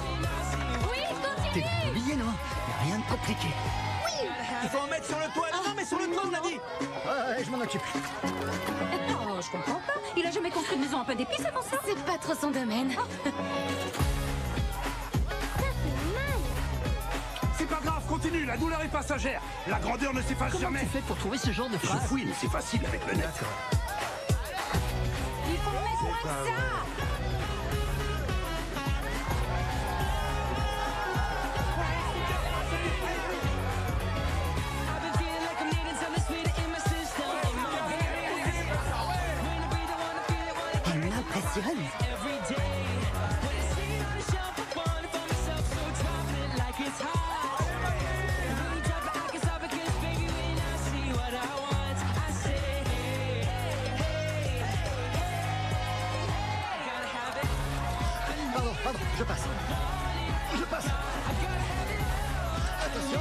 T'es dans le billet, non? Y a rien de compliqué. Il faut en mettre sur le toit. Non, mais sur le toit, on l'a dit. Ouais, je m'en occupe. Oh, je comprends pas. Il a jamais construit de maison en pain d'épices avant ça? C'est pas trop son domaine. C'est pas grave, continue. La douleur est passagère. La grandeur ne s'efface Comment jamais. tu fais pour trouver ce genre de Je phrase? fouille, mais c'est facile avec le net. Il faut mettre moins que ça. Elle m'impressionne. Pardon, je passe. Je passe. Attention.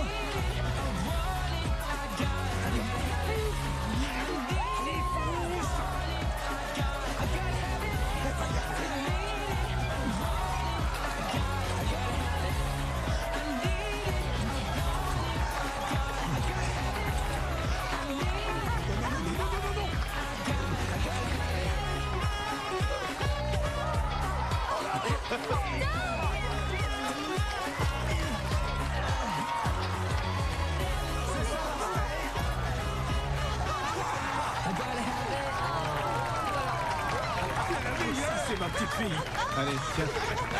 ma petite fille. Allez, tiens,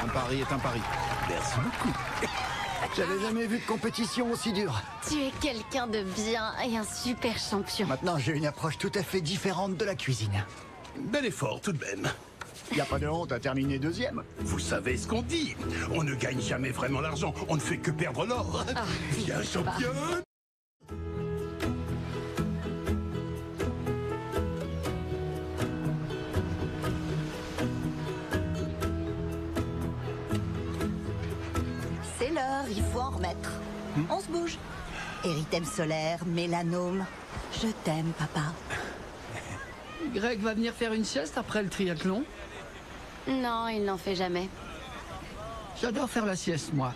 un pari est un pari. Merci beaucoup. J'avais jamais vu de compétition aussi dure. Tu es quelqu'un de bien et un super champion. Maintenant, j'ai une approche tout à fait différente de la cuisine. Bel effort tout de même. Y a pas de honte à terminer deuxième. Vous savez ce qu'on dit. On ne gagne jamais vraiment l'argent. On ne fait que perdre l'or. Viens, championne. C'est l'heure, il faut en remettre. On se bouge. Érythème solaire, mélanome. Je t'aime, papa. Greg va venir faire une sieste après le triathlon. Non, il n'en fait jamais. J'adore faire la sieste, moi.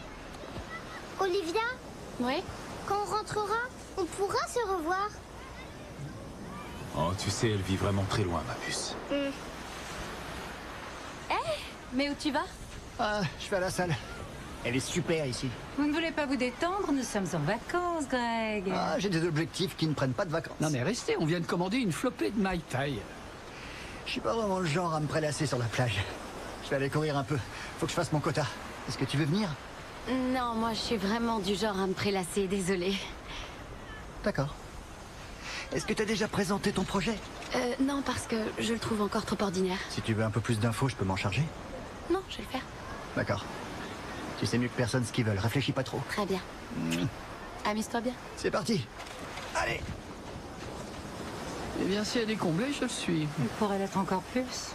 Olivia, Oui? quand on rentrera, on pourra se revoir. Oh, tu sais, elle vit vraiment très loin, ma puce. Mais où tu vas? Ah, je vais à la salle. Elle est super ici. Vous ne voulez pas vous détendre? Nous sommes en vacances, Greg. Ah, j'ai des objectifs qui ne prennent pas de vacances. Non mais restez, on vient de commander une flopée de Mai Tai. Je suis pas vraiment le genre à me prélasser sur la plage. Je vais aller courir un peu. Faut que je fasse mon quota. Est-ce que tu veux venir? Non, moi je suis vraiment du genre à me prélasser, désolée. D'accord. Est-ce que tu as déjà présenté ton projet? Non, parce que je le trouve encore trop ordinaire. Si tu veux un peu plus d'infos, je peux m'en charger. Non, je vais le faire. D'accord. Tu sais mieux que personne ce qu'ils veulent. Réfléchis pas trop. Très bien. Amuse-toi bien. C'est parti. Allez. Eh bien, si elle est comblée, je le suis. Il pourrait l'être encore plus.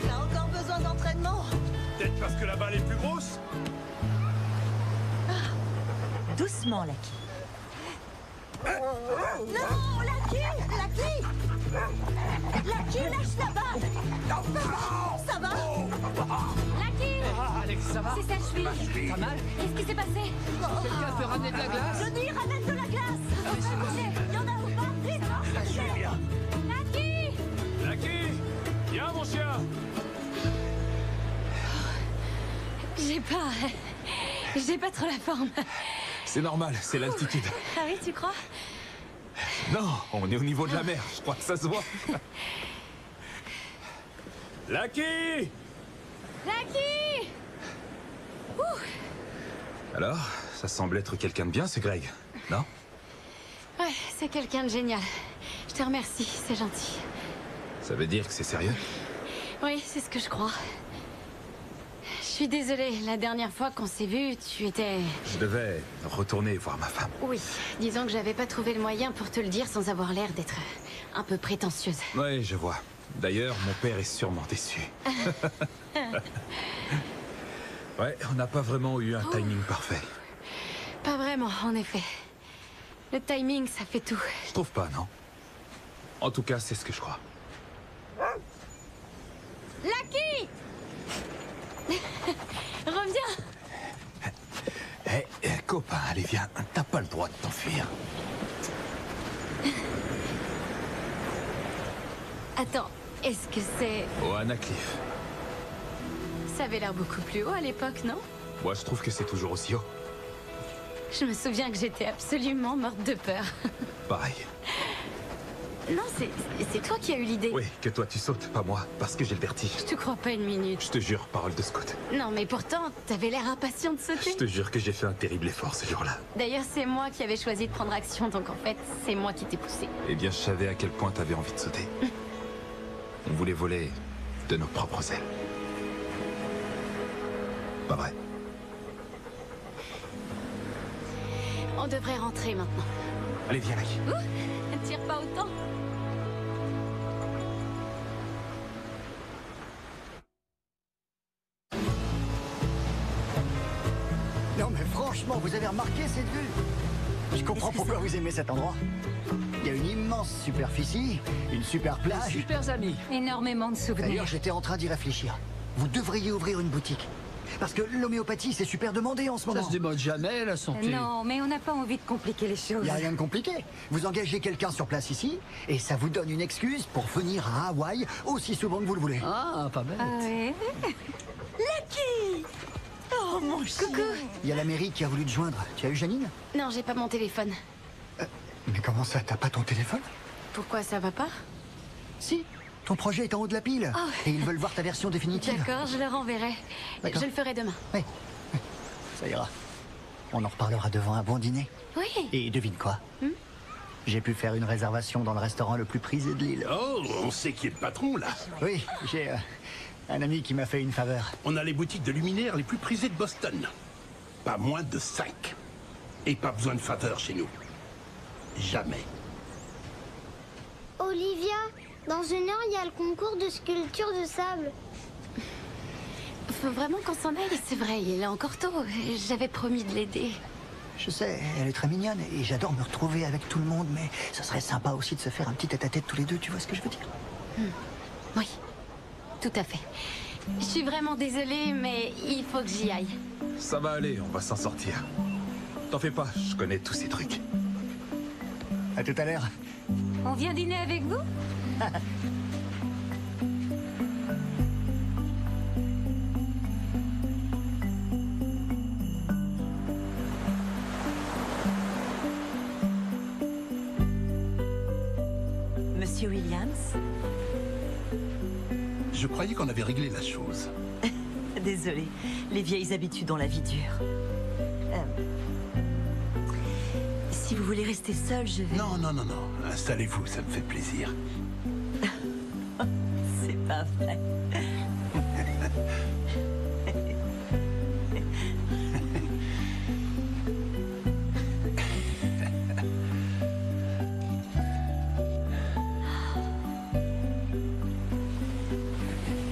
T'as encore besoin d'entraînement? Peut-être parce que la balle est plus grosse? Doucement, Lucky. Non, Lucky! Lucky! Lucky, lâche la balle! Ça va? Lucky! Ah, Alex, ça va? C'est sa cheville. T'as mal? Qu'est-ce qui s'est passé? Quelqu'un peut ramener de la glace? Johnny, ramène de la glace! Il y en a ou pas? Vite! Je suis bien. Lucky! Lucky! Viens, mon chien! J'ai pas trop la forme. C'est normal, c'est l'altitude. Ah oui, tu crois? Non, on est au niveau de la mer, je crois que ça se voit. Lucky! Lucky! Alors, ça semble être quelqu'un de bien, ce Greg, non? Ouais, c'est quelqu'un de génial. Je te remercie, c'est gentil. Ça veut dire que c'est sérieux? Oui, c'est ce que je crois. Je suis désolée, la dernière fois qu'on s'est vu, tu étais... Je devais retourner voir ma femme. Oui, disons que j'avais pas trouvé le moyen pour te le dire sans avoir l'air d'être un peu prétentieuse. Oui, je vois. D'ailleurs, mon père est sûrement déçu. Ouais, on n'a pas vraiment eu un timing parfait. Pas vraiment, en effet. Le timing, ça fait tout. Je trouve pas, non? En tout cas, c'est ce que je crois. Lucky! Reviens! Copain, allez, viens. T'as pas le droit de t'enfuir. Attends, est-ce que c'est... Oana Cliff. Ça avait l'air beaucoup plus haut à l'époque, non? Moi, je trouve que c'est toujours aussi haut. Je me souviens que j'étais absolument morte de peur. Pareil. Non, c'est toi qui as eu l'idée. Oui, que toi tu sautes, pas moi, parce que j'ai le vertige. Je te crois pas une minute. Je te jure, parole de scout. Non, mais pourtant, t'avais l'air impatient de sauter. Je te jure que j'ai fait un terrible effort ce jour-là. D'ailleurs, c'est moi qui avais choisi de prendre action, donc en fait, c'est moi qui t'ai poussé. Eh bien, je savais à quel point t'avais envie de sauter. On voulait voler de nos propres ailes. Pas vrai? On devrait rentrer maintenant. Allez, viens, Lucky. Tire pas autant. Non mais franchement, vous avez remarqué cette vue? Je comprends pourquoi vous aimez cet endroit. Il y a une immense superficie, une super plage. Super amis. Énormément de souvenirs. D'ailleurs, j'étais en train d'y réfléchir. Vous devriez ouvrir une boutique. Parce que l'homéopathie, c'est super demandé en ce moment. Ça se démode jamais, la santé. Non, mais on n'a pas envie de compliquer les choses. Il n'y a rien de compliqué. Vous engagez quelqu'un sur place ici, et ça vous donne une excuse pour venir à Hawaï aussi souvent que vous le voulez. Ah, pas bête. Ah ouais. Lucky! Oh mon chien! Coucou. Il y a la mairie qui a voulu te joindre. Tu as eu Janine? Non, j'ai pas mon téléphone. Mais comment ça, t'as pas ton téléphone? Pourquoi ça va pas? Si, ton projet est en haut de la pile. Oh. Et ils veulent voir ta version définitive. D'accord, je leur enverrai. Je le ferai demain. Oui, ça ira. On en reparlera devant un bon dîner. Oui. Et devine quoi? J'ai pu faire une réservation dans le restaurant le plus prisé de l'île. Oh, on sait qui est le patron, là. Oui, j'ai un ami qui m'a fait une faveur. On a les boutiques de luminaires les plus prisées de Boston. Pas moins de 5. Et pas besoin de faveur chez nous. Jamais. Olivia, dans 1 heure, il y a le concours de sculpture de sable. Faut vraiment qu'on s'en aille, c'est vrai, il est encore tôt. J'avais promis de l'aider. Je sais, elle est très mignonne et j'adore me retrouver avec tout le monde, mais ce serait sympa aussi de se faire un petit tête-à-tête tous les deux, tu vois ce que je veux dire? Oui, tout à fait. Je suis vraiment désolée, mais il faut que j'y aille. Ça va aller, on va s'en sortir. T'en fais pas, je connais tous ces trucs. À tout à l'heure. On vient dîner avec vous? Monsieur Williams? Je croyais qu'on avait réglé la chose. Désolée, les vieilles habitudes ont la vie dure. Si vous voulez rester seul, je vais... Non, non, non, non. Installez-vous, ça me fait plaisir. C'est pas vrai.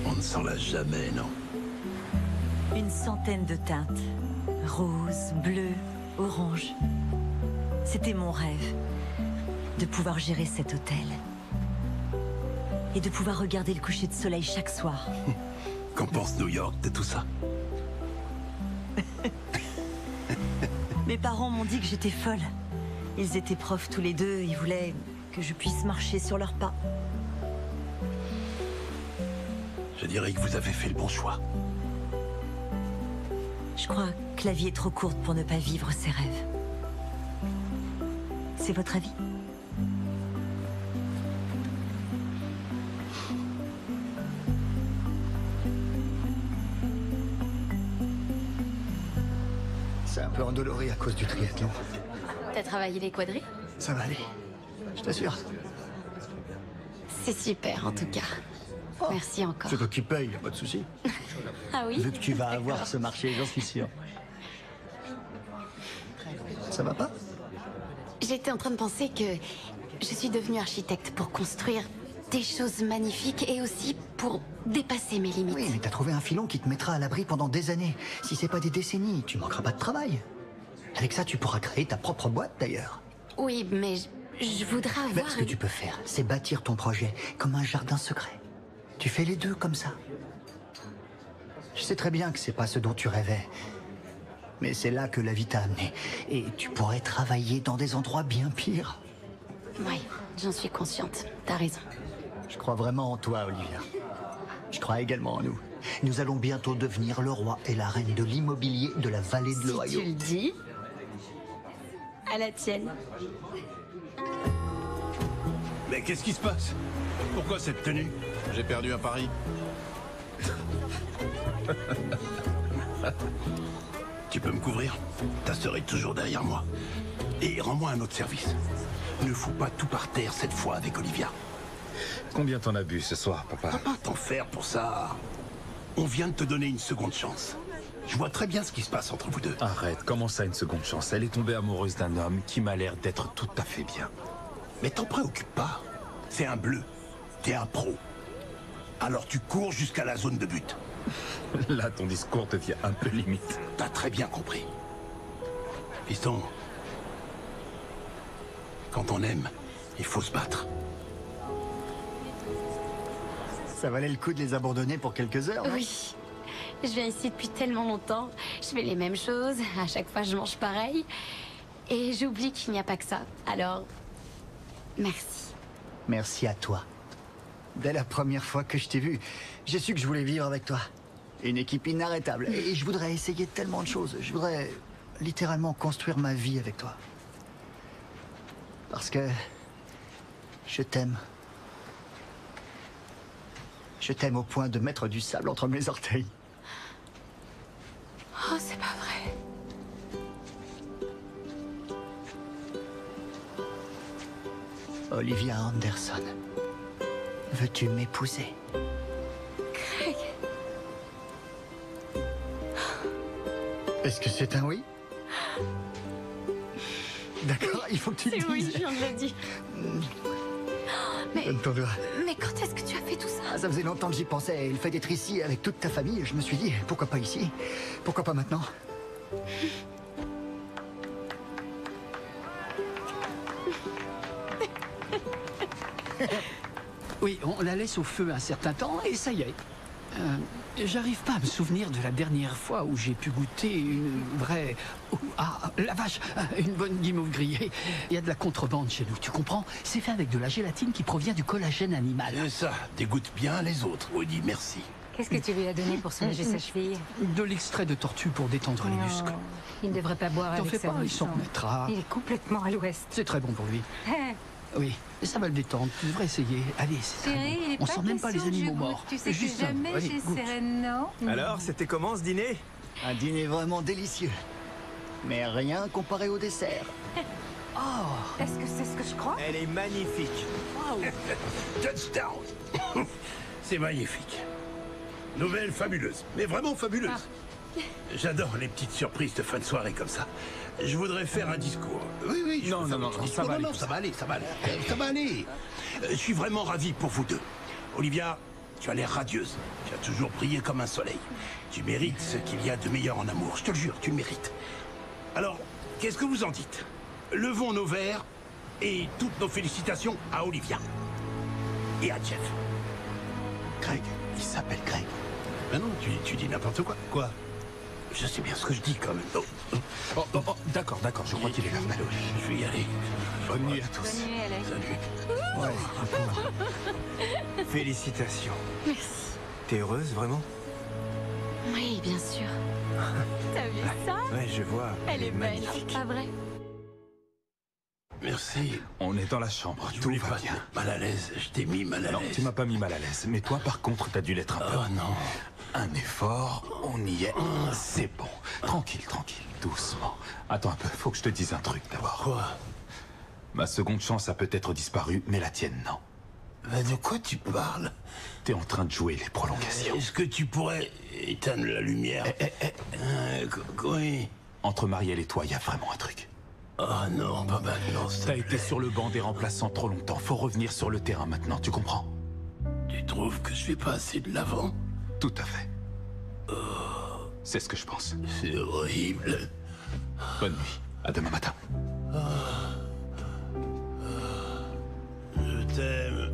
On ne s'en lasse jamais, non? Une centaine de teintes. Rose, bleu, orange. C'était mon rêve. De pouvoir gérer cet hôtel. Et de pouvoir regarder le coucher de soleil chaque soir. Qu'en pense New York de tout ça? Mes parents m'ont dit que j'étais folle. Ils étaient profs tous les deux, ils voulaient que je puisse marcher sur leurs pas. Je dirais que vous avez fait le bon choix. Je crois que la vie est trop courte pour ne pas vivre ses rêves. C'est votre avis? C'est un peu endolori à cause du triathlon. T'as travaillé les quadrilles? Ça va aller, je t'assure. C'est super, en tout cas. Merci encore. C'est toi qui paye, y a pas de souci. Ah oui? Vu que tu vas avoir ce marché, j'en suis sûr. Ça va pas? J'étais en train de penser que je suis devenue architecte pour construire des choses magnifiques et aussi pour dépasser mes limites. Oui, mais t'as trouvé un filon qui te mettra à l'abri pendant des années. Si c'est pas des décennies, tu manqueras pas de travail. Avec ça, tu pourras créer ta propre boîte, d'ailleurs. Oui, mais je voudrais avoir... Mais ce que tu peux faire, c'est bâtir ton projet comme un jardin secret. Tu fais les deux comme ça. Je sais très bien que c'est pas ce dont tu rêvais. Mais c'est là que la vie t'a amené. Et tu pourrais travailler dans des endroits bien pires. Oui, j'en suis consciente. T'as raison. Je crois vraiment en toi, Olivia. Je crois également en nous. Nous allons bientôt devenir le roi et la reine de l'immobilier de la vallée de l'Ohio. Si tu le dis, à la tienne. Mais qu'est-ce qui se passe? Pourquoi cette tenue? J'ai perdu un pari. Tu peux me couvrir? Ta sœur est toujours derrière moi. Et rends-moi un autre service. Ne fous pas tout par terre cette fois avec Olivia. Combien t'en as bu ce soir, papa? Faut pas t'en faire pour ça. On vient de te donner une seconde chance. Je vois très bien ce qui se passe entre vous deux. Arrête, comment ça une seconde chance? Elle est tombée amoureuse d'un homme qui m'a l'air d'être tout à fait bien. Mais t'en préoccupe pas. C'est un bleu. T'es un pro. Alors tu cours jusqu'à la zone de but. Là, ton discours devient un peu limite. T'as très bien compris. Fiston, quand on aime, il faut se battre. Ça valait le coup de les abandonner pour quelques heures, non? Oui. Je viens ici depuis tellement longtemps. Je fais les mêmes choses. À chaque fois, je mange pareil. Et j'oublie qu'il n'y a pas que ça. Alors, merci. Merci à toi. Dès la première fois que je t'ai vu, j'ai su que je voulais vivre avec toi. Une équipe inarrêtable. Et je voudrais essayer tellement de choses. Je voudrais littéralement construire ma vie avec toi. Parce que... je t'aime. Je t'aime au point de mettre du sable entre mes orteils. Oh, c'est pas vrai. Olivia Anderson, veux-tu m'épouser? Craig. Est-ce que c'est un oui? D'accord, il faut que tu le dises. Oui, je viens de le dire. Mais, Donne ton doigt. mais quand est-ce que tu as fait tout ça? Ah, ça faisait longtemps que j'y pensais. Le fait d'être ici avec toute ta famille, je me suis dit, pourquoi pas ici? Pourquoi pas maintenant? Oui, on la laisse au feu un certain temps et ça y est. J'arrive pas à me souvenir de la dernière fois où j'ai pu goûter une vraie... Ah, la vache, une bonne guimauve grillée. Il y a de la contrebande chez nous, tu comprends? C'est fait avec de la gélatine qui provient du collagène animal. Ça, dégoûte bien les autres. Woody, merci. Qu'est-ce que tu lui as donné pour soulager sa cheville? De l'extrait de tortue pour détendre les muscles. Il ne devrait pas boire T'en avec fais sa pas, il bouche. s'en remettra. Il est complètement à l'ouest. C'est très bon pour lui. Oui, ça va le détendre. Tu devrais essayer. Allez, c'est très Chérie, bon. il est On pas sent même pas les question que je animaux goûte. morts. Tu sais Juste que un. jamais Allez, chez goûte. Serena. Alors, c'était comment ce dîner? Un dîner vraiment délicieux. Mais rien comparé au dessert. Oh, est-ce que c'est ce que je crois? Elle est magnifique. Touchdown. C'est magnifique. Nouvelle fabuleuse, mais vraiment fabuleuse. J'adore les petites surprises de fin de soirée comme ça. Je voudrais faire un discours. Oui, je Non, peux faire non, un non, discours. ça va aller, Non, ça va aller, ça va aller. Ça va aller. Je suis vraiment ravi pour vous deux. Olivia, tu as l'air radieuse. Tu as toujours brillé comme un soleil. Tu mérites ce qu'il y a de meilleur en amour. Je te le jure, tu le mérites. Alors, qu'est-ce que vous en dites? Levons nos verres et toutes nos félicitations à Olivia. Et à Jeff. Craig, il s'appelle Craig. Ben non, tu dis n'importe quoi. Quoi? Je sais bien ce que je dis quand même. D'accord, je crois qu'il est là. Allô, je vais y aller. Bonne nuit à tous. Bonne nuit, Alex. Salut. Ouais, félicitations. Merci. T'es heureuse, vraiment? Oui, bien sûr. T'as vu ça? Ouais, je vois. Elle est magnifique. Pas vrai? Merci. On est dans la chambre, Je tout voulais va pas bien. te mettre mal à l'aise. Je t'ai mis mal à Non, l'aise. tu m'as pas mis mal à l'aise. Mais toi, par contre, t'as dû l'être un peu. Oh non. Un effort, on y est. C'est bon. Tranquille, doucement. Attends un peu, faut que je te dise un truc d'abord. Quoi? Ma seconde chance a peut-être disparu, mais la tienne, non. Mais de quoi tu parles? T'es en train de jouer les prolongations. Est-ce que tu pourrais éteindre la lumière? Oui. Entre Marielle et toi, il y a vraiment un truc. Oh non, pas maintenant, s'il te T'as plaît. été sur le banc des remplaçants trop longtemps. Faut revenir sur le terrain maintenant, tu comprends? Tu trouves que je fais pas assez de l'avant? Tout à fait. C'est ce que je pense. C'est horrible. Bonne nuit. À demain matin. Je t'aime.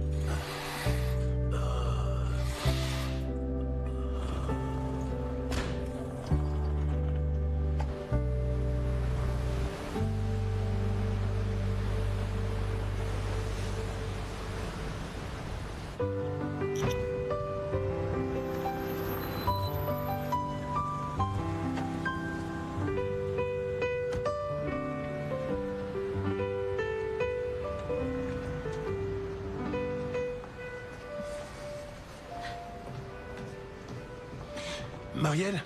Marielle?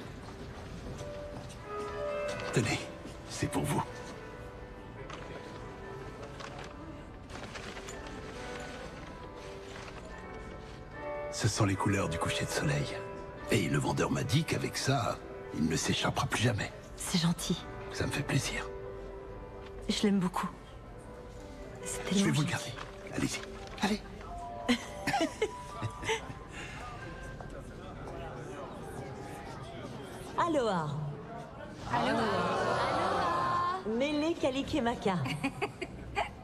Tenez, c'est pour vous. Ce sont les couleurs du coucher de soleil. Et le vendeur m'a dit qu'avec ça, il ne s'échappera plus jamais. C'est gentil. Ça me fait plaisir. Je l'aime beaucoup. C'est Je tellement vais vous le gentil. garder. Allez-y. Allez. Aloha. Mele Kalikimaka.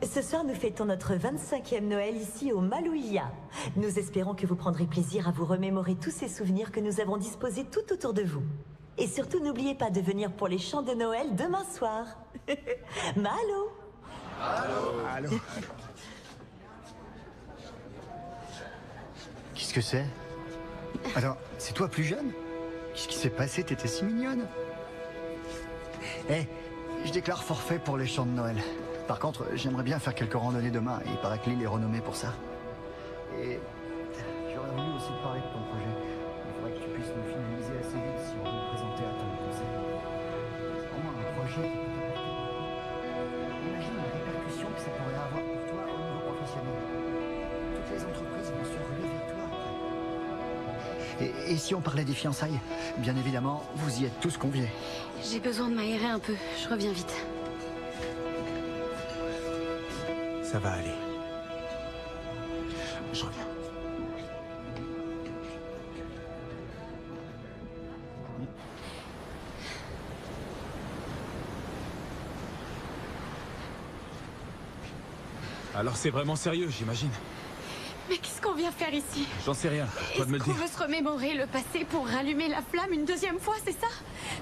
Ce soir, nous fêtons notre 25e Noël ici au Malouia. Nous espérons que vous prendrez plaisir à vous remémorer tous ces souvenirs que nous avons disposés tout autour de vous. Et surtout, n'oubliez pas de venir pour les chants de Noël demain soir. Mahalo. Allô. Qu'est-ce que c'est? Attends, c'est toi plus jeune? Qu'est-ce qui s'est passé? T'étais si mignonne. Eh, je déclare forfait pour les chants de Noël. Par contre, j'aimerais bien faire quelques randonnées demain. Il paraît que l'île est renommée pour ça. Et j'aurais voulu aussi te parler de ton projet. Il faudrait que tu puisses le finaliser assez vite si on veut le présenter à ton conseil. C'est vraiment un projet qui peut t'apporter. Imagine les répercussions que ça pourrait avoir pour toi au niveau professionnel. Toutes les entreprises vont se ruer vers toi après. Et si on parlait des fiançailles? Bien évidemment, vous y êtes tous conviés. J'ai besoin de m'aérer un peu. Je reviens vite. Ça va aller. Je reviens. Alors c'est vraiment sérieux, j'imagine. Mais qu'est-ce qu'on vient faire ici? J'en sais rien, toi de me le Est-ce qu'on dire. veut se remémorer le passé pour rallumer la flamme une deuxième fois, c'est ça?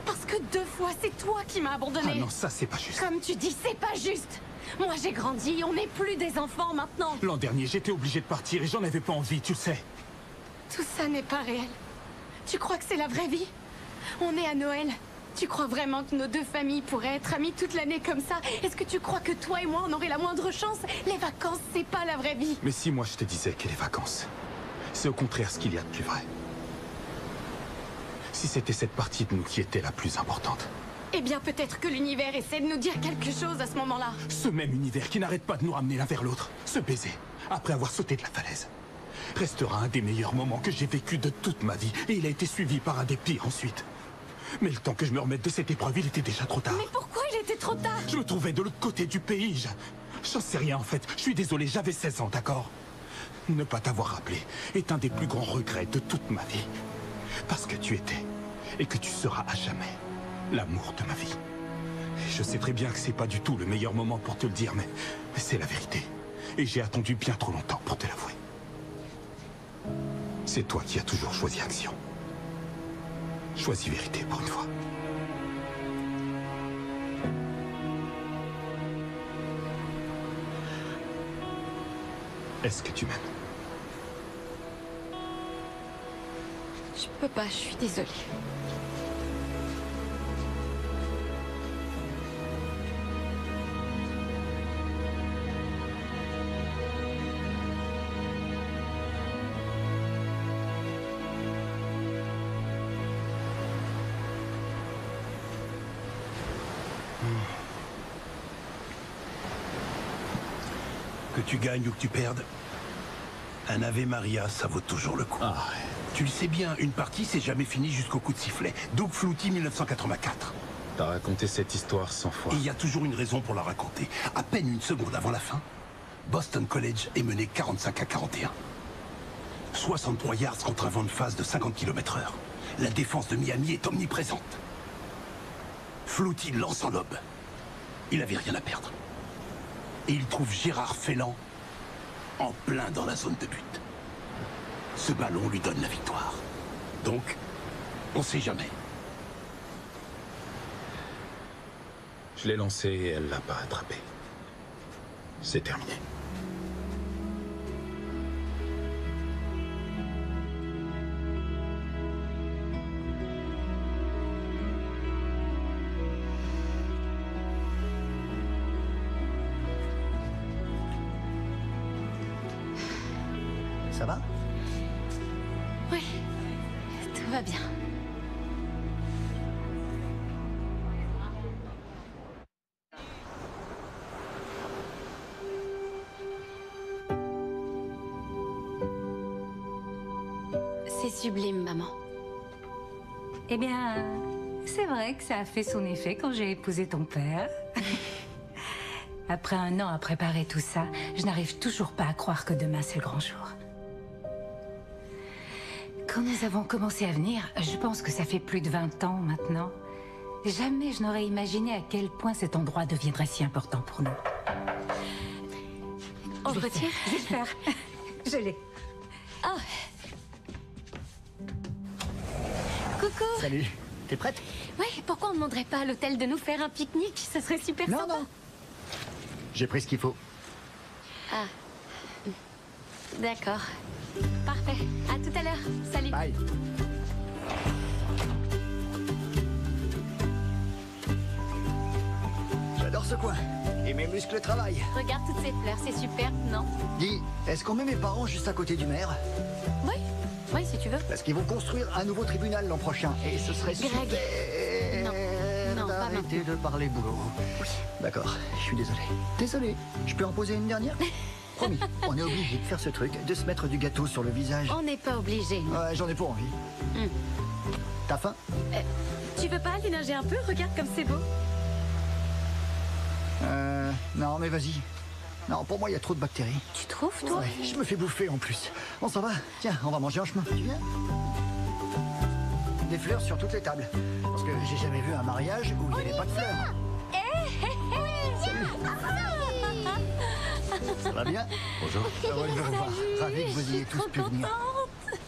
Parce que 2 fois, c'est toi qui m'as abandonné. Ah non, ça c'est pas juste. Comme tu dis, c'est pas juste. Moi j'ai grandi, on n'est plus des enfants maintenant. L'an dernier, j'étais obligé de partir et j'en avais pas envie, tu le sais. Tout ça n'est pas réel. Tu crois que c'est la vraie vie? On est à Noël. Tu crois vraiment que nos 2 familles pourraient être amies toute l'année comme ça? Est-ce que tu crois que toi et moi on aurait la moindre chance? Les vacances, c'est pas la vraie vie. Mais si moi je te disais que les vacances, c'est au contraire ce qu'il y a de plus vrai. Si c'était cette partie de nous qui était la plus importante. Eh bien peut-être que l'univers essaie de nous dire quelque chose à ce moment-là. Ce même univers qui n'arrête pas de nous ramener l'un vers l'autre, ce baiser, après avoir sauté de la falaise, restera un des meilleurs moments que j'ai vécu de toute ma vie. Et il a été suivi par un des pires ensuite. Mais le temps que je me remette de cette épreuve, il était déjà trop tard. Mais pourquoi il était trop tard? Je me trouvais de l'autre côté du pays. J'en sais rien en fait. Je suis désolé, j'avais 16 ans, d'accord? Ne pas t'avoir rappelé est un des plus grands regrets de toute ma vie. Parce que tu étais, et que tu seras à jamais, l'amour de ma vie. Et je sais très bien que c'est pas du tout le meilleur moment pour te le dire, mais c'est la vérité. Et j'ai attendu bien trop longtemps pour te l'avouer. C'est toi qui as toujours choisi action. Choisis vérité pour une fois. Est-ce que tu m'aimes? Je peux pas, je suis désolée. Que tu gagnes ou que tu perdes, un Ave Maria, ça vaut toujours le coup. Tu le sais bien, une partie, c'est jamais fini jusqu'au coup de sifflet. Doug Flutie, 1984. T'as raconté cette histoire 100 fois. Et il y a toujours une raison pour la raconter. À peine une seconde avant la fin, Boston College est mené 45-41. 63 yards contre un vent de face de 50 km/h. La défense de Miami est omniprésente. Flutie lance en lobe. Il avait rien à perdre. Et il trouve Gérard Félan en plein dans la zone de but. Ce ballon lui donne la victoire. Donc, on sait jamais. Je l'ai lancée et elle l'a pas attrapé. C'est terminé. Ça va? Oui, tout va bien. C'est sublime, maman. Eh bien, c'est vrai que ça a fait son effet quand j'ai épousé ton père. Après 1 an à préparer tout ça, je n'arrive toujours pas à croire que demain c'est le grand jour. Quand nous avons commencé à venir, je pense que ça fait plus de 20 ans maintenant. Jamais je n'aurais imaginé à quel point cet endroit deviendrait si important pour nous. On retire? Je vais le faire. Je l'ai. Oh. Coucou. Salut. T'es prête? Ouais, pourquoi on ne demanderait pas à l'hôtel de nous faire un pique-nique? Ce serait super sympa. Non. J'ai pris ce qu'il faut. Ah. D'accord. Parfait. À tout à l'heure. Salut. Bye. J'adore ce coin. Et mes muscles travaillent. Regarde toutes ces fleurs, c'est superbe, non? Dis, est-ce qu'on met mes parents juste à côté du maire? Oui, oui, si tu veux. Parce qu'ils vont construire un nouveau tribunal l'an prochain. Et ce serait Greg. super Non, pas d'arrêter de parler boulot. D'accord, je suis désolé. Désolé. Je peux en poser une dernière? Promis, on est obligé de faire ce truc, de se mettre du gâteau sur le visage. On n'est pas obligé. Ouais, j'en ai pas envie. T'as faim? Tu veux pas aller nager un peu? Regarde comme c'est beau. Non, mais vas-y. Non, pour moi, il y a trop de bactéries. Tu trouves, toi? Ouais, je me fais bouffer en plus. On s'en va? Tiens, on va manger en chemin. Tu viens? Des fleurs sur toutes les tables. Parce que j'ai jamais vu un mariage où il n'y avait pas de fleurs. Ça va bien? Bonjour. Heureux de vous revoir. Ravi que vous ayez tous pu venir.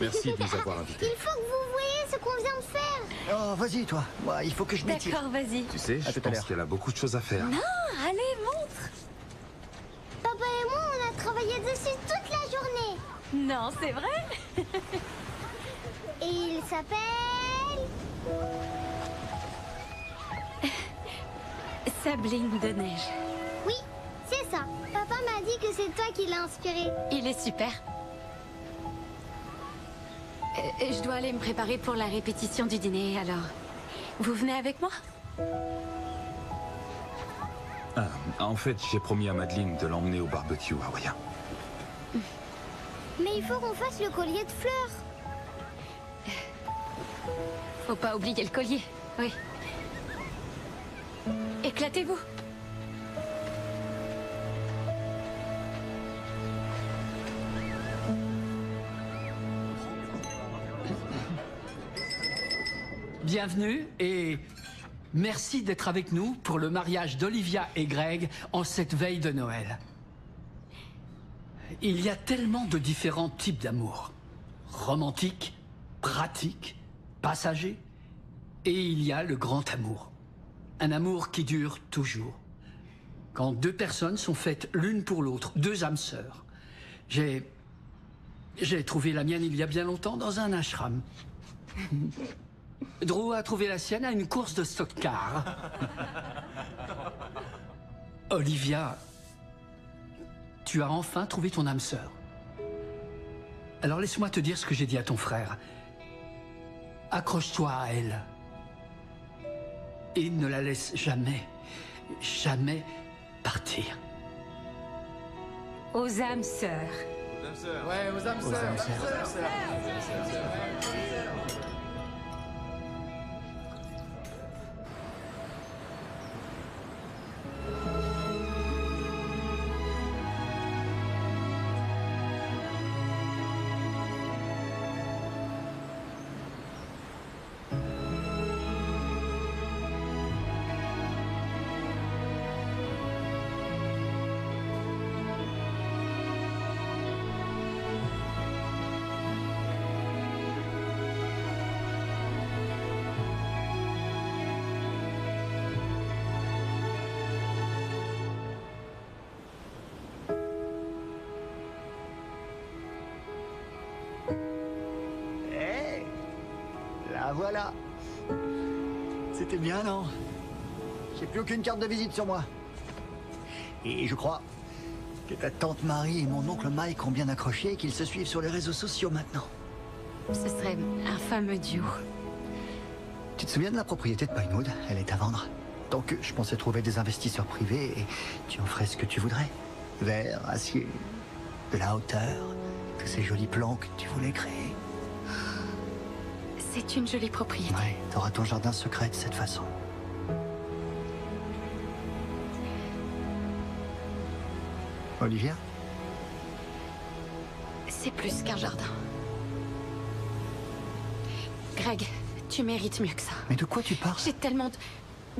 Merci de nous avoir invités. Il faut que vous voyez ce qu'on vient de faire. Oh, vas-y, toi. Ouais, il faut que je m'étire. D'accord, vas-y. Tu sais, je tout à pense l'heure. qu'elle a beaucoup de choses à faire. Non, allez, montre. Papa et moi, on a travaillé dessus toute la journée. Non, c'est vrai? Et il s'appelle... Sabline de neige. Oui, c'est ça. Papa m'a dit que c'est toi qui l'as inspiré. Il est super. Je dois aller me préparer pour la répétition du dîner, alors... Vous venez avec moi? Ah, en fait, j'ai promis à Madeleine de l'emmener au barbecue hawaïen. Mais il faut qu'on fasse le collier de fleurs. Faut pas oublier le collier, oui. Éclatez-vous. Bienvenue et merci d'être avec nous pour le mariage d'Olivia et Greg en cette veille de Noël. Il y a tellement de différents types d'amour. Romantique, pratique, passager. Et il y a le grand amour. Un amour qui dure toujours. Quand deux personnes sont faites l'une pour l'autre, deux âmes sœurs. J'ai trouvé la mienne il y a bien longtemps dans un ashram. Drew a trouvé la sienne à une course de stock car. Olivia, tu as enfin trouvé ton âme sœur. Alors laisse-moi te dire ce que j'ai dit à ton frère. Accroche-toi à elle. Et ne la laisse jamais, jamais partir. Aux âmes sœurs. Ouais, aux âmes sœurs. Voilà. C'était bien, non? J'ai plus aucune carte de visite sur moi. Et je crois que ta tante Marie et mon oncle Mike ont bien accroché et qu'ils se suivent sur les réseaux sociaux maintenant. Ce serait un fameux duo. Tu te souviens de la propriété de Pinewood? Elle est à vendre. Donc je pensais trouver des investisseurs privés et tu en ferais ce que tu voudrais. Verre, acier, de la hauteur, tous ces jolis plans que tu voulais créer. C'est une jolie propriété. Ouais, t'auras ton jardin secret de cette façon. Olivia? C'est plus qu'un jardin. Greg, tu mérites mieux que ça. Mais de quoi tu parles? J'ai tellement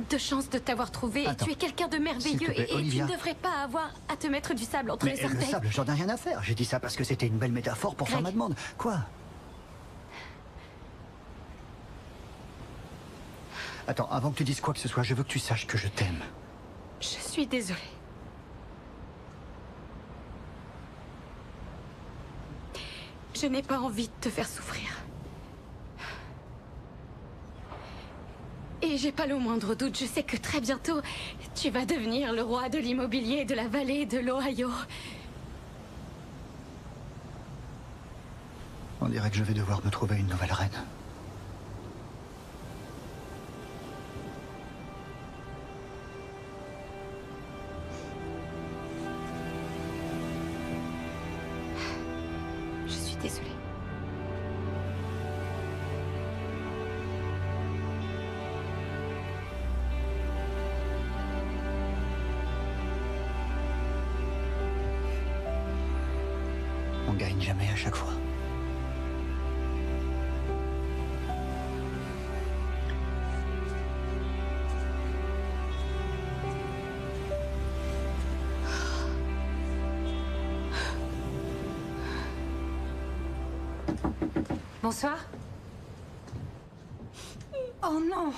de chance de t'avoir trouvé. Attends. Et tu es quelqu'un de S'il merveilleux. te plaît, Et tu Olivia. ne devrais pas avoir à te mettre du sable entre Mais les le orteils. sable, j'en ai rien à faire. J'ai dit ça parce que c'était une belle métaphore pour faire Greg. ma demande. Quoi? Attends, avant que tu dises quoi que ce soit, je veux que tu saches que je t'aime. Je suis désolée. Je n'ai pas envie de te faire souffrir. Et j'ai pas le moindre doute, je sais que très bientôt, tu vas devenir le roi de l'immobilier de la vallée de l'Ohio. On dirait que je vais devoir me trouver une nouvelle reine. Je suis désolée. On gagne jamais à chaque fois. Bonsoir. Oh non.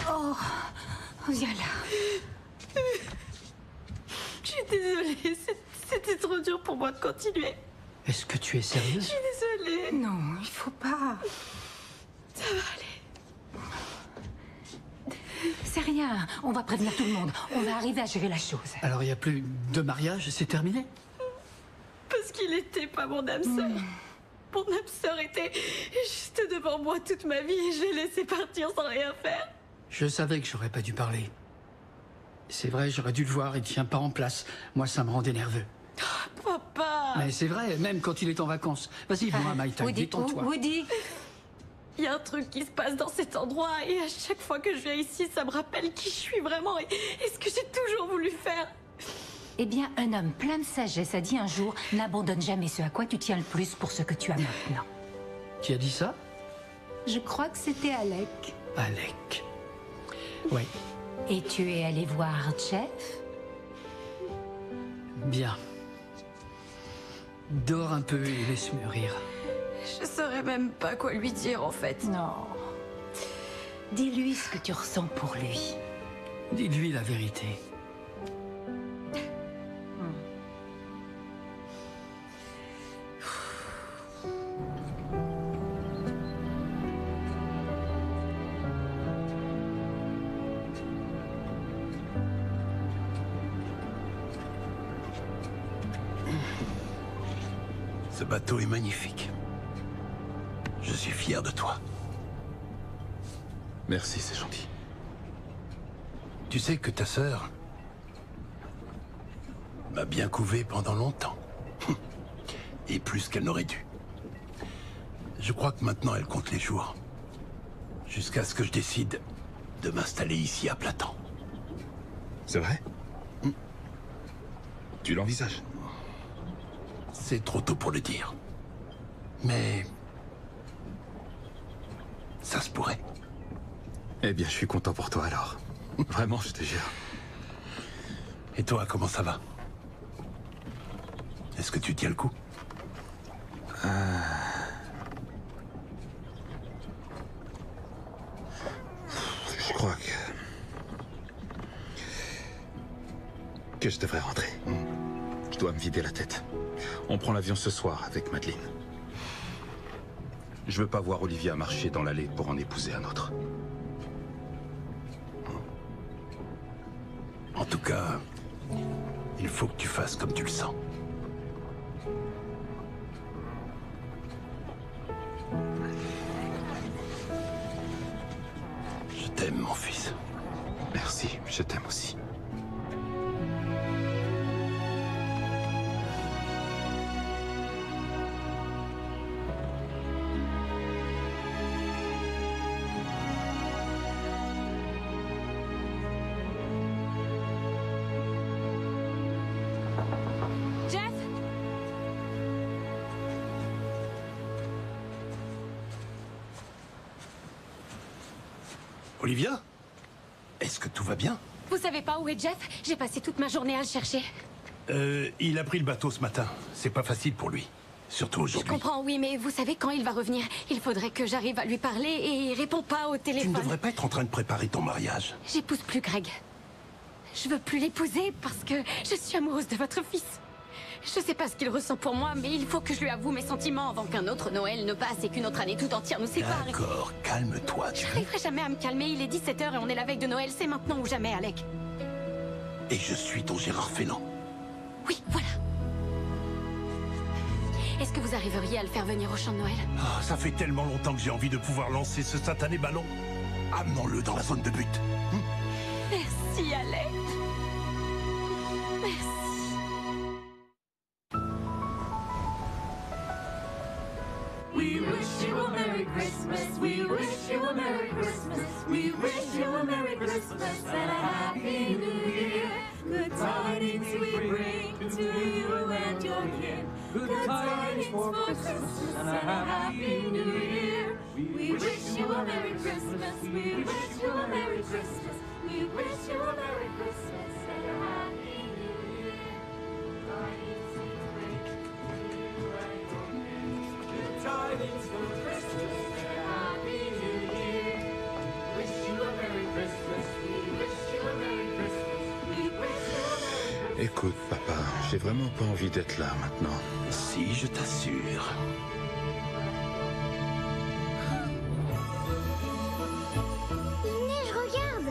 Oh, viens là. Je suis désolée, c'était trop dur pour moi de continuer. Est-ce que tu es sérieuse? Je suis désolée. Non, il faut pas. Ça va aller. C'est rien, on va prévenir tout le monde. On va arriver à gérer la chose. Alors il n'y a plus de mariage, c'est terminé? Parce qu'il était pas mon âme sœur. Mon âme sœur était juste devant moi toute ma vie et je l'ai laissé partir sans rien faire. Je savais que j'aurais pas dû parler. C'est vrai, j'aurais dû le voir, il tient pas en place. Moi, ça me rendait nerveux. Oh, papa! Mais c'est vrai, même quand il est en vacances. Vas-y, viens à My Time, détends-toi. Woody! Il y a un truc qui se passe dans cet endroit et à chaque fois que je viens ici, ça me rappelle qui je suis vraiment et ce que j'ai toujours voulu faire. Eh bien, un homme plein de sagesse a dit un jour « N'abandonne jamais ce à quoi tu tiens le plus pour ce que tu as maintenant. » Qui a dit ça? Je crois que c'était Alec. Alec. Oui. Et tu es allé voir Jeff? Bien. Dors un peu et laisse mûrir. Je saurais même pas quoi lui dire en fait. Non. Dis-lui ce que tu ressens pour lui. Dis-lui la vérité. Ce bateau est magnifique. Je suis fier de toi. Merci, c'est gentil. Tu sais que ta sœur m'a bien couvé pendant longtemps. Et plus qu'elle n'aurait dû. Je crois que maintenant elle compte les jours. Jusqu'à ce que je décide de m'installer ici à plein temps. C'est vrai? Tu l'envisages? C'est trop tôt pour le dire. Mais... ça se pourrait. Eh bien, je suis content pour toi alors. Vraiment, je te jure. Et toi, comment ça va? Est-ce que tu tiens le coup? Je crois que je devrais rentrer. Je dois me vider la tête. On prend l'avion ce soir avec Madeleine. Je veux pas voir Olivia marcher dans l'allée pour en épouser un autre. En tout cas, il faut que tu fasses comme tu le sens. Je t'aime, mon fils. Merci, je t'aime aussi. Jeff? Olivia? Est-ce que tout va bien? Vous savez pas où est Jeff? J'ai passé toute ma journée à le chercher. Il a pris le bateau ce matin. C'est pas facile pour lui. Surtout Je aujourd'hui. comprends, oui, mais vous savez quand il va revenir? Il faudrait que j'arrive à lui parler et il répond pas au Tu téléphone. ne devrais pas être en train de préparer ton mariage. J'épouse plus Greg. Je veux plus l'épouser parce que je suis amoureuse de votre fils. Je sais pas ce qu'il ressent pour moi, mais il faut que je lui avoue mes sentiments avant qu'un autre Noël ne passe et qu'une autre année tout entière nous sépare. D'accord, calme-toi. Je n'arriverai jamais à me calmer. Il est 17h et on est la veille de Noël. C'est maintenant ou jamais, Alec. Et je suis ton Gérard Fennant. Oui, voilà. Est-ce que vous arriveriez à le faire venir au champ de Noël? Ah, ça fait tellement longtemps que j'ai envie de pouvoir lancer ce satané ballon. Amenons-le dans la zone de but. Merci, Alec. Merci. We wish you a Merry Christmas. We wish you a Merry Christmas. We wish you a Merry Christmas and a Happy New Year. Good tidings we bring to you and your kin. Good tidings for Christmas and a Happy New Year. We wish you a Merry Christmas. We wish you a Merry Christmas. We wish you a Merry Christmas and a Happy New Year. Good tidings for Christmas and a Happy New Year. Wish you a Merry Christmas. We wish you a Merry Christmas. We wish you a Merry Christmas. Écoute, papa, j'ai vraiment pas envie d'être là maintenant. Si, je t'assure. Neige, regarde.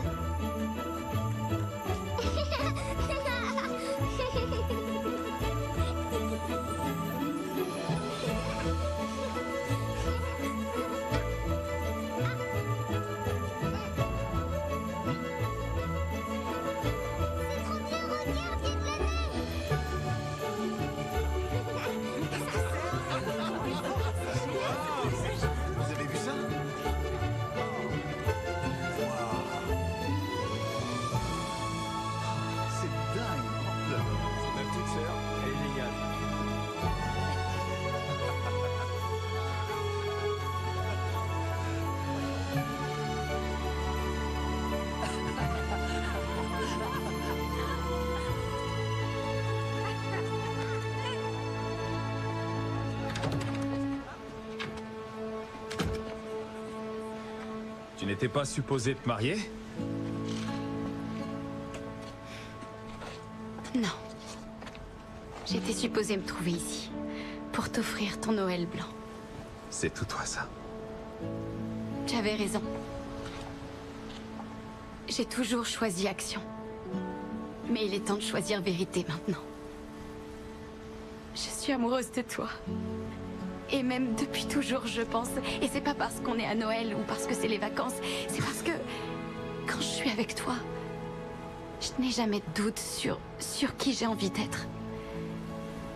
Vous avez vu ça? C'est dingue. Ma petite sœur, elle est géniale. Tu n'étais pas supposé te marier? Non. J'étais supposée me trouver ici pour t'offrir ton Noël blanc. C'est tout toi, ça. J'avais raison. J'ai toujours choisi action. Mais il est temps de choisir vérité maintenant. Je suis amoureuse de toi. Et même depuis toujours, je pense. Et c'est pas parce qu'on est à Noël ou parce que c'est les vacances. C'est parce que quand je suis avec toi, je n'ai jamais de doute sur qui j'ai envie d'être.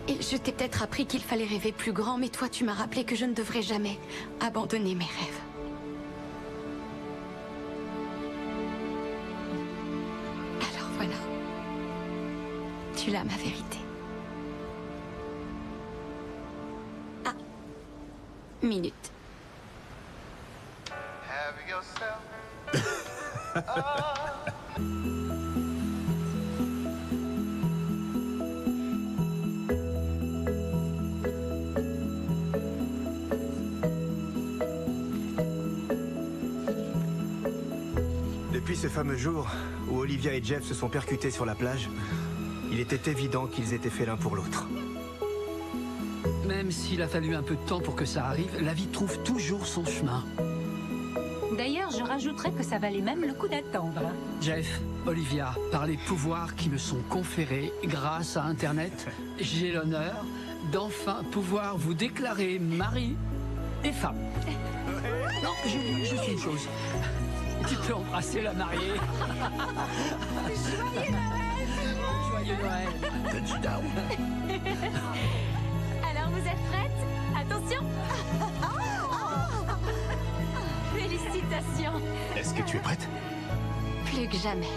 Et je t'ai peut-être appris qu'il fallait rêver plus grand, mais toi, tu m'as rappelé que je ne devrais jamais abandonner mes rêves. Alors voilà. Tu l'as, ma vérité. Ah. Minute. Have yourself. Depuis ce fameux jour où Olivia et Jeff se sont percutés sur la plage, il était évident qu'ils étaient faits l'un pour l'autre. Même s'il a fallu un peu de temps pour que ça arrive, la vie trouve toujours son chemin. D'ailleurs, je rajouterais que ça valait même le coup d'attendre. Jeff, Olivia, par les pouvoirs qui me sont conférés grâce à Internet, j'ai l'honneur d'enfin pouvoir vous déclarer mari et femme. Non, j'oublie juste une chose. Tu peux embrasser la mariée. Joyeux Noël! Joyeux Noël! Touchdown! Alors, vous êtes prêtes? Attention! Félicitations! Est-ce que tu es prête? Plus que jamais.